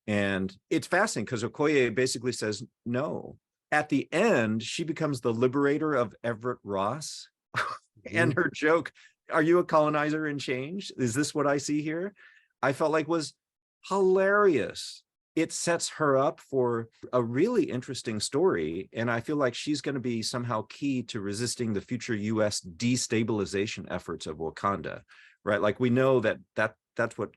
And it's fascinating because Okoye basically says no. At the end, she becomes the liberator of Everett Ross. And her joke, are you a colonizer in change? Is this what I see here? I felt like was hilarious. It sets her up for a really interesting story. And I feel like she's going to be somehow key to resisting the future US destabilization efforts of Wakanda, right? Like we know that's what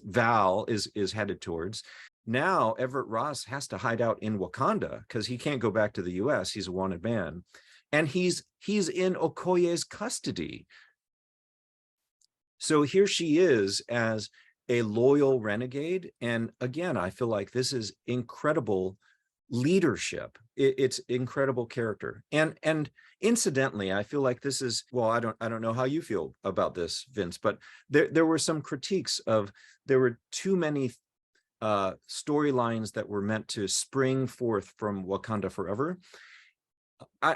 Val is headed towards. Now, Everett Ross has to hide out in Wakanda because he can't go back to the US. He's a wanted man. And he's in Okoye's custody. So here she is as a loyal renegade. And again, I feel like this is incredible leadership. It's incredible character. And incidentally, I feel like this is, well, I don't know how you feel about this, Vince, but there were some critiques of, there were too many storylines that were meant to spring forth from Wakanda Forever. I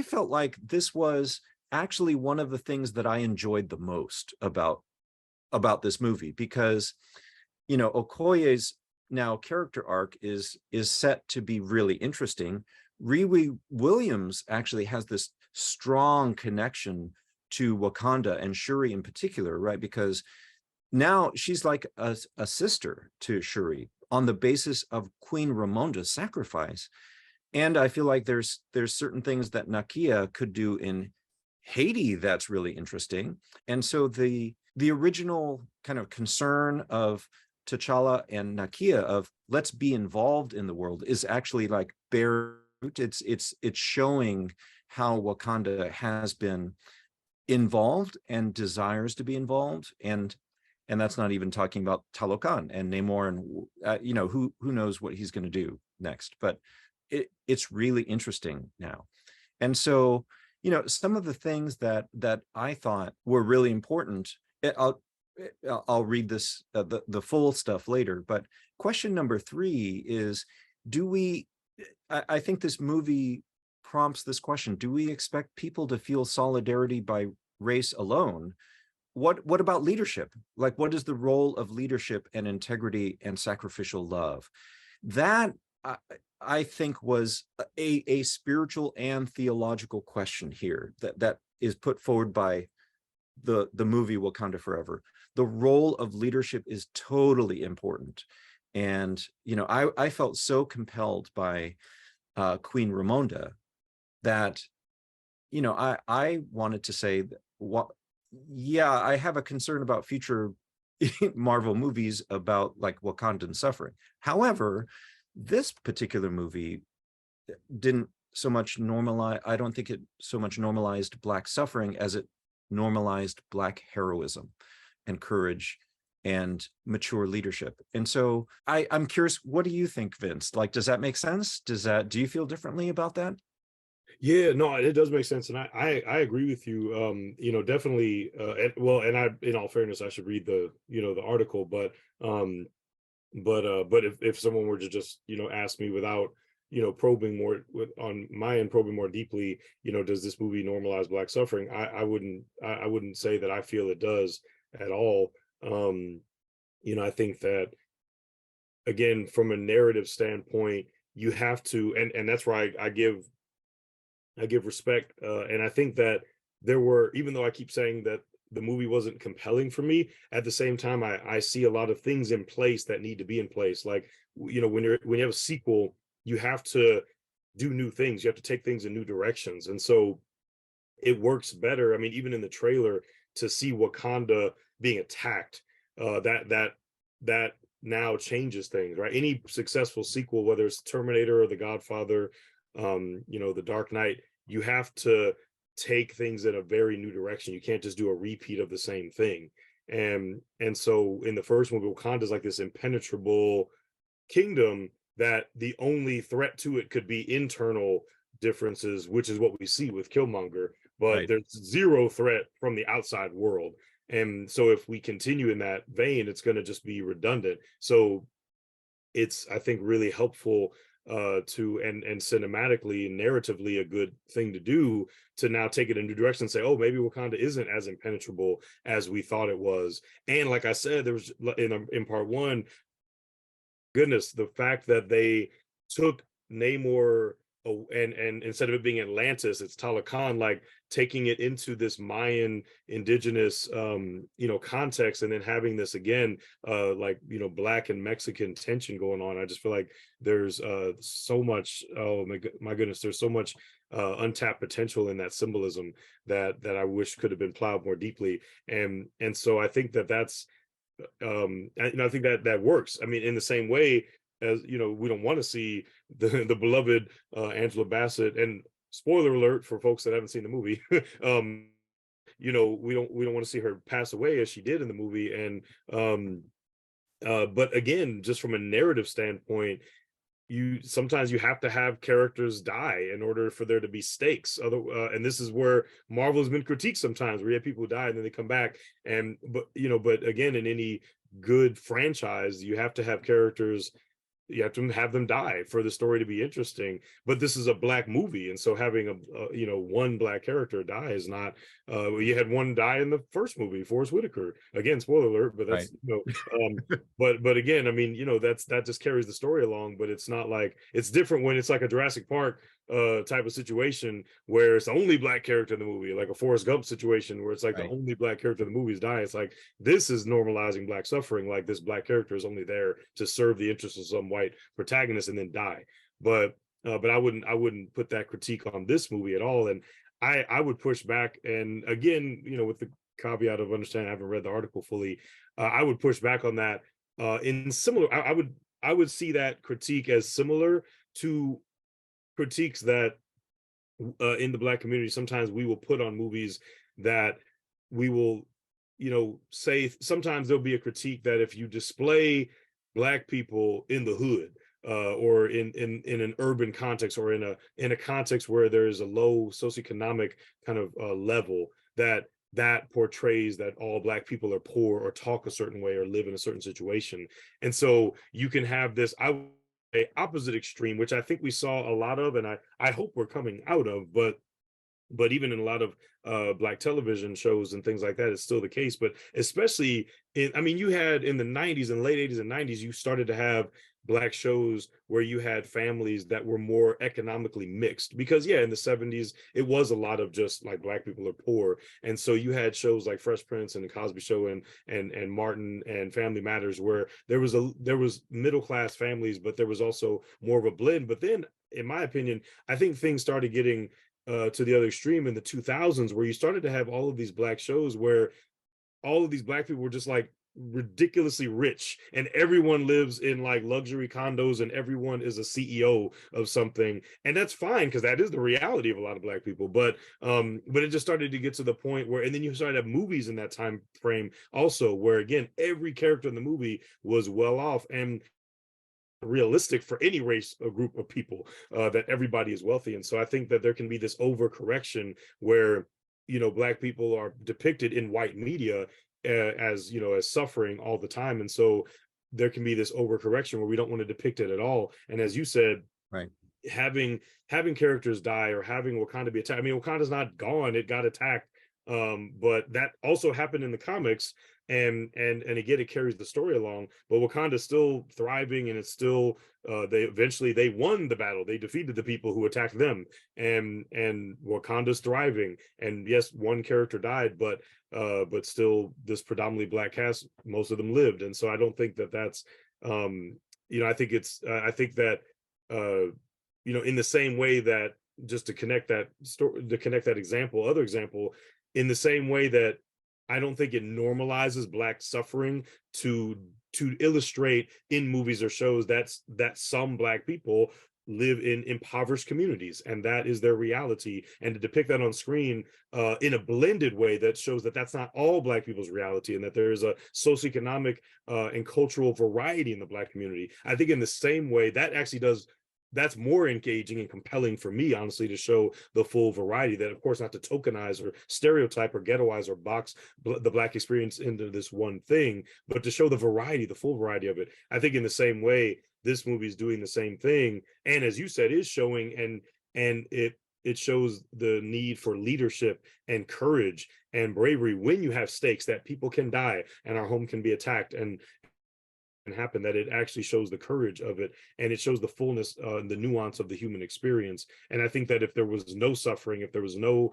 felt like this was actually one of the things that I enjoyed the most about this movie, because Okoye's now character arc is set to be really interesting. Riri Williams actually has this strong connection to Wakanda and Shuri in particular, right? Because now she's like a sister to Shuri on the basis of Queen Ramonda's sacrifice. And I feel like there's certain things that Nakia could do in Haiti that's really interesting. And so the original kind of concern of T'Challa and Nakia of let's be involved in the world is actually like bare root. It's showing how Wakanda has been involved and desires to be involved, and that's not even talking about Talokan and Namor, and who knows what he's going to do next. But it's really interesting now. And so some of the things that I thought were really important, I'll read this the full stuff later, but question number 3 is, I think this movie prompts this question: do we expect people to feel solidarity by race alone? What about leadership? Like, what is the role of leadership and integrity and sacrificial love? That I think was a spiritual and theological question here that is put forward by the movie Wakanda Forever. The role of leadership is totally important. And I felt so compelled by Queen Ramonda that I wanted to say that, I have a concern about future Marvel movies about like Wakandan suffering. However, this particular movie didn't so much normalize, I don't think it so much normalized Black suffering as it normalized Black heroism and courage and mature leadership. And so I'm curious, what do you think, Vince? Like, does that make sense? Do you feel differently about that? Yeah, no, it does make sense, and I agree with you. Definitely. And I, in all fairness, I should read the the article, but if someone were to just ask me without probing more on my end, probing more deeply, does this movie normalize Black suffering? I wouldn't say that I feel it does at all. I think that, again, from a narrative standpoint, you have to, and that's why I give respect, and I think that there were, even though I keep saying that the movie wasn't compelling for me, at the same time I see a lot of things in place that need to be in place. Like, when you have a sequel, you have to do new things, you have to take things in new directions, and so it works better. I mean, even in the trailer, to see Wakanda being attacked, that now changes things, right? Any successful sequel, whether it's Terminator or The Godfather, The Dark Knight, you have to take things in a very new direction. You can't just do a repeat of the same thing. And so in the first movie, Wakanda is like this impenetrable kingdom that the only threat to it could be internal differences, which is what we see with Killmonger, but Right. there's zero threat from the outside world. And so if we continue in that vein, it's going to just be redundant. So it's, I think, really helpful to, and cinematically, narratively, a good thing to do, to now take it in a new direction and say, oh, maybe Wakanda isn't as impenetrable as we thought it was. And like I said, there was in part one, goodness, the fact that they took Namor, and instead of it being Atlantis, it's Talokan, like taking it into this Mayan indigenous context, and then having this again Black and Mexican tension going on. I just feel like there's so much, oh my goodness, there's so much untapped potential in that symbolism that I wish could have been plowed more deeply. And so I think that's I think that works. I mean, in the same way as, we don't want to see the beloved Angela Bassett, and spoiler alert for folks that haven't seen the movie, we don't want to see her pass away as she did in the movie. And but again, just from a narrative standpoint, sometimes you have to have characters die in order for there to be stakes. And this is where Marvel has been critiqued sometimes, where you have people who die and then they come back. But again, in any good franchise, you have to have characters, you have to have them die for the story to be interesting. But this is a Black movie, and so having one Black character die is not. You had one die in the first movie, Forrest Whitaker. Again, spoiler alert, but that's Right. but again, I mean, that just carries the story along. But it's not like, it's different when it's like a Jurassic Park type of situation where it's the only Black character in the movie, like a Forrest Gump situation where it's like the Right. only Black character in the movie is dying. It's like, this is normalizing Black suffering. Like, this Black character is only there to serve the interests of some white protagonist and then die. But I wouldn't put that critique on this movie at all. And I would push back, and again, with the caveat of understanding I haven't read the article fully, I would push back on that. In similar, I would see that critique as similar to critiques that in the Black community sometimes we will put on movies, that we will say, sometimes there'll be a critique that if you display Black people in the hood, or in an urban context, or in a context where there is a low socioeconomic kind of level, that portrays that all Black people are poor, or talk a certain way, or live in a certain situation. And so you can have this, a opposite extreme, which I think we saw a lot of, and I hope we're coming out of, but even in a lot of Black television shows and things like that, it's still the case. But especially you had in the 90s and late 80s and 90s, you started to have Black shows where you had families that were more economically mixed, because in the 70s it was a lot of just like Black people are poor. And so you had shows like Fresh Prince and the Cosby Show and Martin and Family Matters, where there was middle class families, but there was also more of a blend. But then, in my opinion, I think things started getting to the other extreme in the 2000s, where you started to have all of these Black shows where all of these Black people were just like ridiculously rich, and everyone lives in like luxury condos, and everyone is a CEO of something. And that's fine, because that is the reality of a lot of Black people. But it just started to get to the point where, and then you started to have movies in that time frame also, where again, every character in the movie was well off, and realistic for any race or group of people, that everybody is wealthy. And so I think that there can be this overcorrection where Black people are depicted in white media as suffering all the time. And so there can be this overcorrection where we don't want to depict it at all. And as you said, Right. having characters die or having Wakanda be attacked. I mean, Wakanda's not gone; it got attacked, but that also happened in the comics, and again, it carries the story along. But Wakanda's still thriving, and it's still they won the battle. They defeated the people who attacked them, and Wakanda's thriving. And yes, one character died, but still, this predominantly Black cast, most of them lived, and so I don't think that that's I think I think that in the same way that, just to connect that story, to connect that other example, in the same way that I don't think it normalizes Black suffering to illustrate in movies or shows that some Black people live in impoverished communities and that is their reality, and to depict that on screen in a blended way that shows that that's not all Black people's reality, and that there is a socioeconomic and cultural variety in the Black community. I think in the same way that actually that's more engaging and compelling for me, honestly, to show the full variety. That, of course, not to tokenize or stereotype or ghettoize or box the Black experience into this one thing, but to show the variety, the full variety of it. I think in the same way, this movie is doing the same thing, and as you said, is showing, and it shows the need for leadership and courage and bravery when you have stakes, that people can die and our home can be attacked and happen, that it actually shows the courage of it, and it shows the fullness and the nuance of the human experience. And I think that if there was no suffering, if there was no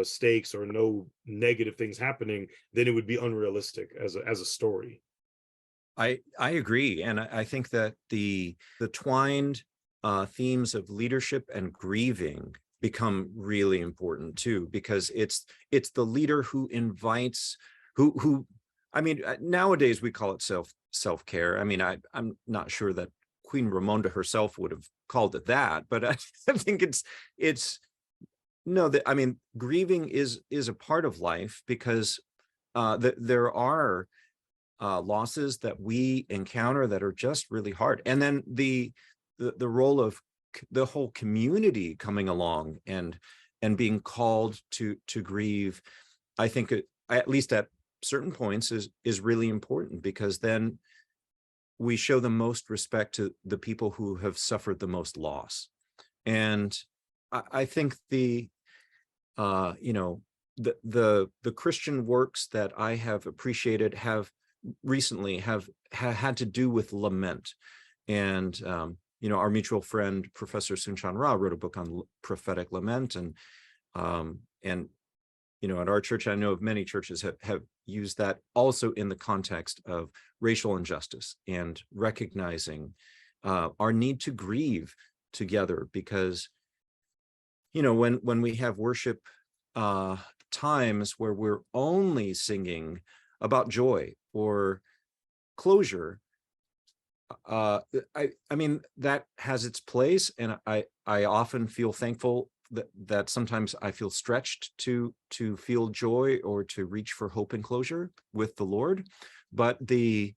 stakes or no negative things happening, then it would be unrealistic as a story. I agree, and I think that the twined themes of leadership and grieving become really important too, because it's the leader who invites, who I mean, nowadays we call it self-care. I mean, I'm not sure that Queen Ramonda herself would have called it that, but I think it's no, that I mean, grieving is a part of life, because there are losses that we encounter that are just really hard, and then the role of the whole community coming along and being called to grieve, I think at least at certain points is really important, because then we show the most respect to the people who have suffered the most loss. And I think the Christian works that I have appreciated have recently had to do with lament. And our mutual friend Professor Sunchan Ra wrote a book on prophetic lament, and at our church, I know of many churches have used that also in the context of racial injustice and recognizing our need to grieve together, because when we have worship times where we're only singing about joy or closure, I mean, that has its place, and I often feel thankful that sometimes I feel stretched to feel joy or to reach for hope and closure with the Lord. But to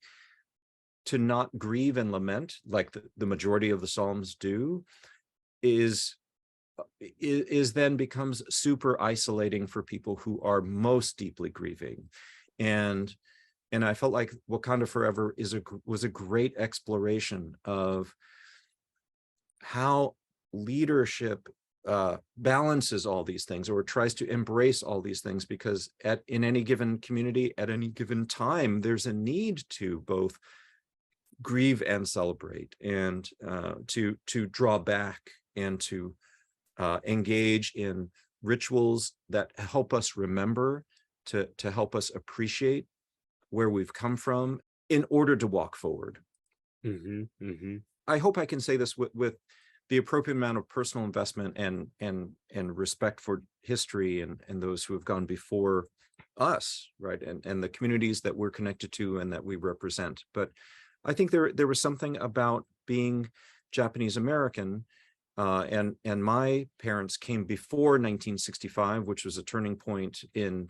not grieve and lament like the majority of the Psalms do is then becomes super isolating for people who are most deeply grieving. And I felt like Wakanda Forever was a great exploration of how leadership balances all these things, or tries to embrace all these things, because in any given community, at any given time, there's a need to both grieve and celebrate, and to draw back and to engage in rituals that help us remember, to help us appreciate where we've come from in order to walk forward. Mm-hmm, mm-hmm. I hope I can say this with the appropriate amount of personal investment and respect for history and those who have gone before us, right? And the communities that we're connected to and that we represent. But I think there was something about being Japanese American, and my parents came before 1965, which was a turning point in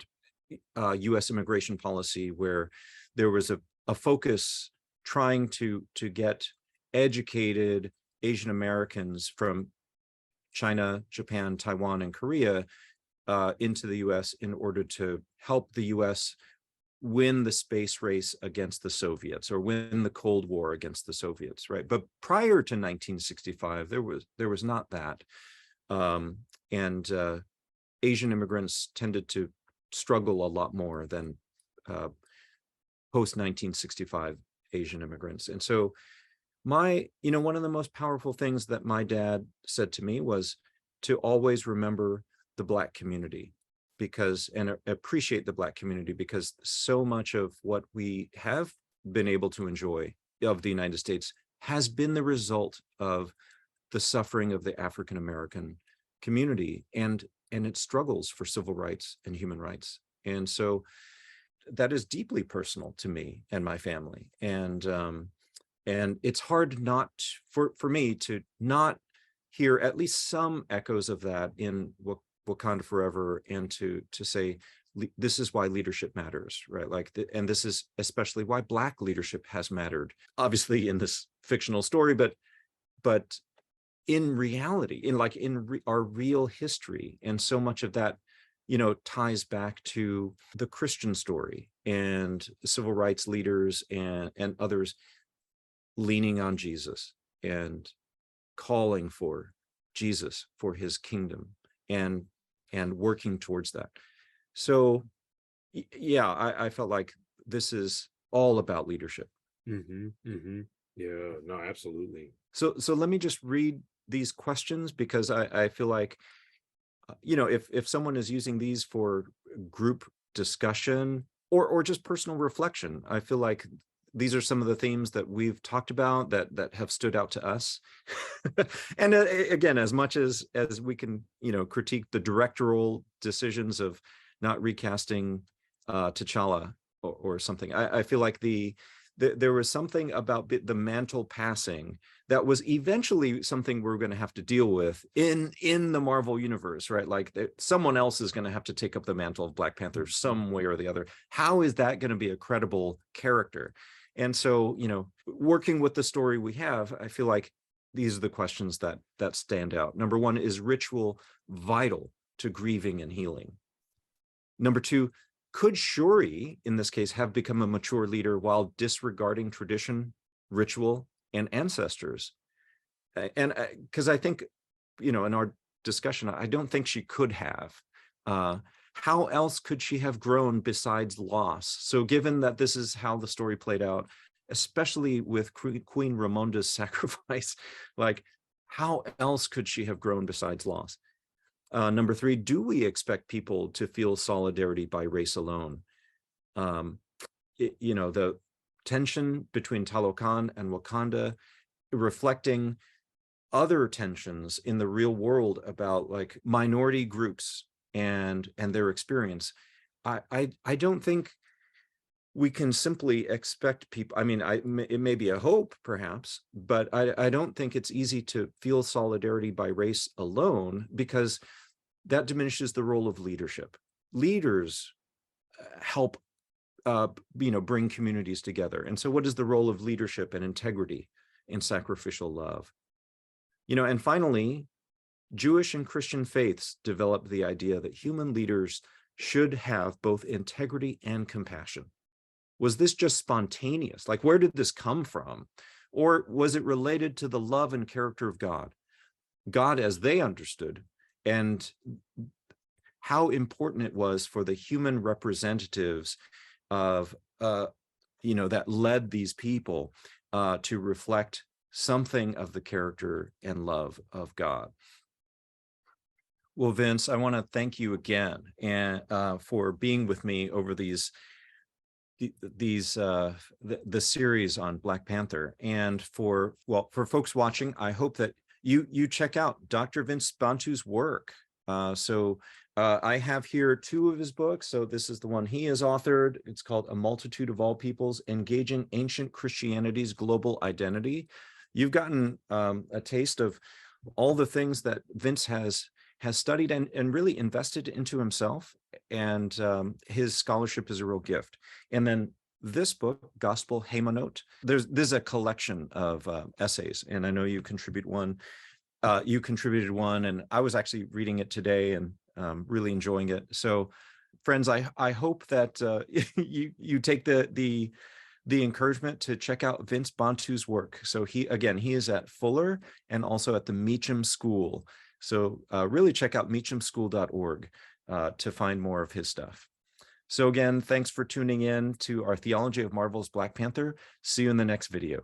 U.S. immigration policy, where there was a focus trying to get educated Asian Americans from China, Japan, Taiwan, and Korea into the U.S. in order to help the U.S. win the space race against the Soviets or win the Cold War against the Soviets, right? But prior to 1965, there was not that. And Asian immigrants tended to struggle a lot more than post 1965 Asian immigrants. And so one of the most powerful things that my dad said to me was to always remember the Black community and appreciate the Black community, because so much of what we have been able to enjoy of the United States has been the result of the suffering of the African American community and its struggles for civil rights and human rights. And so that is deeply personal to me and my family. And it's hard not for me to not hear at least some echoes of that in Wakanda Forever, and to say this is why leadership matters, right? And this is especially why Black leadership has mattered, obviously in this fictional story, but in reality, in our real history. And so much of that, ties back to the Christian story and civil rights leaders and others leaning on Jesus and calling for Jesus, for his kingdom, and working towards that. So yeah, I felt like this is all about leadership. Yeah, no, absolutely. So let me just read these questions, because I feel like, if someone is using these for group discussion or just personal reflection, I feel like these are some of the themes that we've talked about that have stood out to us. And again, as much as we can, critique the directorial decisions of not recasting T'Challa or something, I feel like there was something about the mantle passing that was eventually something we're going to have to deal with in the Marvel universe, right? Like someone else is going to have to take up the mantle of Black Panther some way or the other. How is that going to be a credible character? And so, working with the story we have, I feel like these are the questions that stand out. Number one, is ritual vital to grieving and healing? Number two, could Shuri, in this case, have become a mature leader while disregarding tradition, ritual, and ancestors? And because I think, in our discussion, I don't think she could have. How else could she have grown besides loss? So given that this is how the story played out, especially with Queen Ramonda's sacrifice, like how else could she have grown besides loss? Number three, do we expect people to feel solidarity by race alone? The tension between Talokan and Wakanda, reflecting other tensions in the real world about like minority groups and their experience. I don't think we can simply expect people. I mean, it may be a hope perhaps, but I don't think it's easy to feel solidarity by race alone, because that diminishes the role of leadership. Leaders help bring communities together. And so what is the role of leadership and integrity and sacrificial love? And finally, Jewish and Christian faiths developed the idea that human leaders should have both integrity and compassion. Was this just spontaneous? Like, where did this come from? Or was it related to the love and character of God as they understood, and how important it was for the human representatives of, that led these people to reflect something of the character and love of God? Well, Vince, I want to thank you again and for being with me over the series on Black Panther. And for folks watching, I hope that you check out Dr. Vince Bantu's work. I have here two of his books. So this is the one he has authored. It's called A Multitude of All Peoples: Engaging Ancient Christianity's Global Identity. You've gotten a taste of all the things that Vince has studied and really invested into himself, and his scholarship is a real gift. And then this book, Gospel Haymanot, there's a collection of essays, and I know you contributed one, and I was actually reading it today and really enjoying it. So friends, I hope that you take the encouragement to check out Vince Bantu's work. So he is at Fuller and also at the Meachum School. So really check out meachumschool.org to find more of his stuff. So again, thanks for tuning in to our Theology of Marvel's Black Panther. See you in the next video.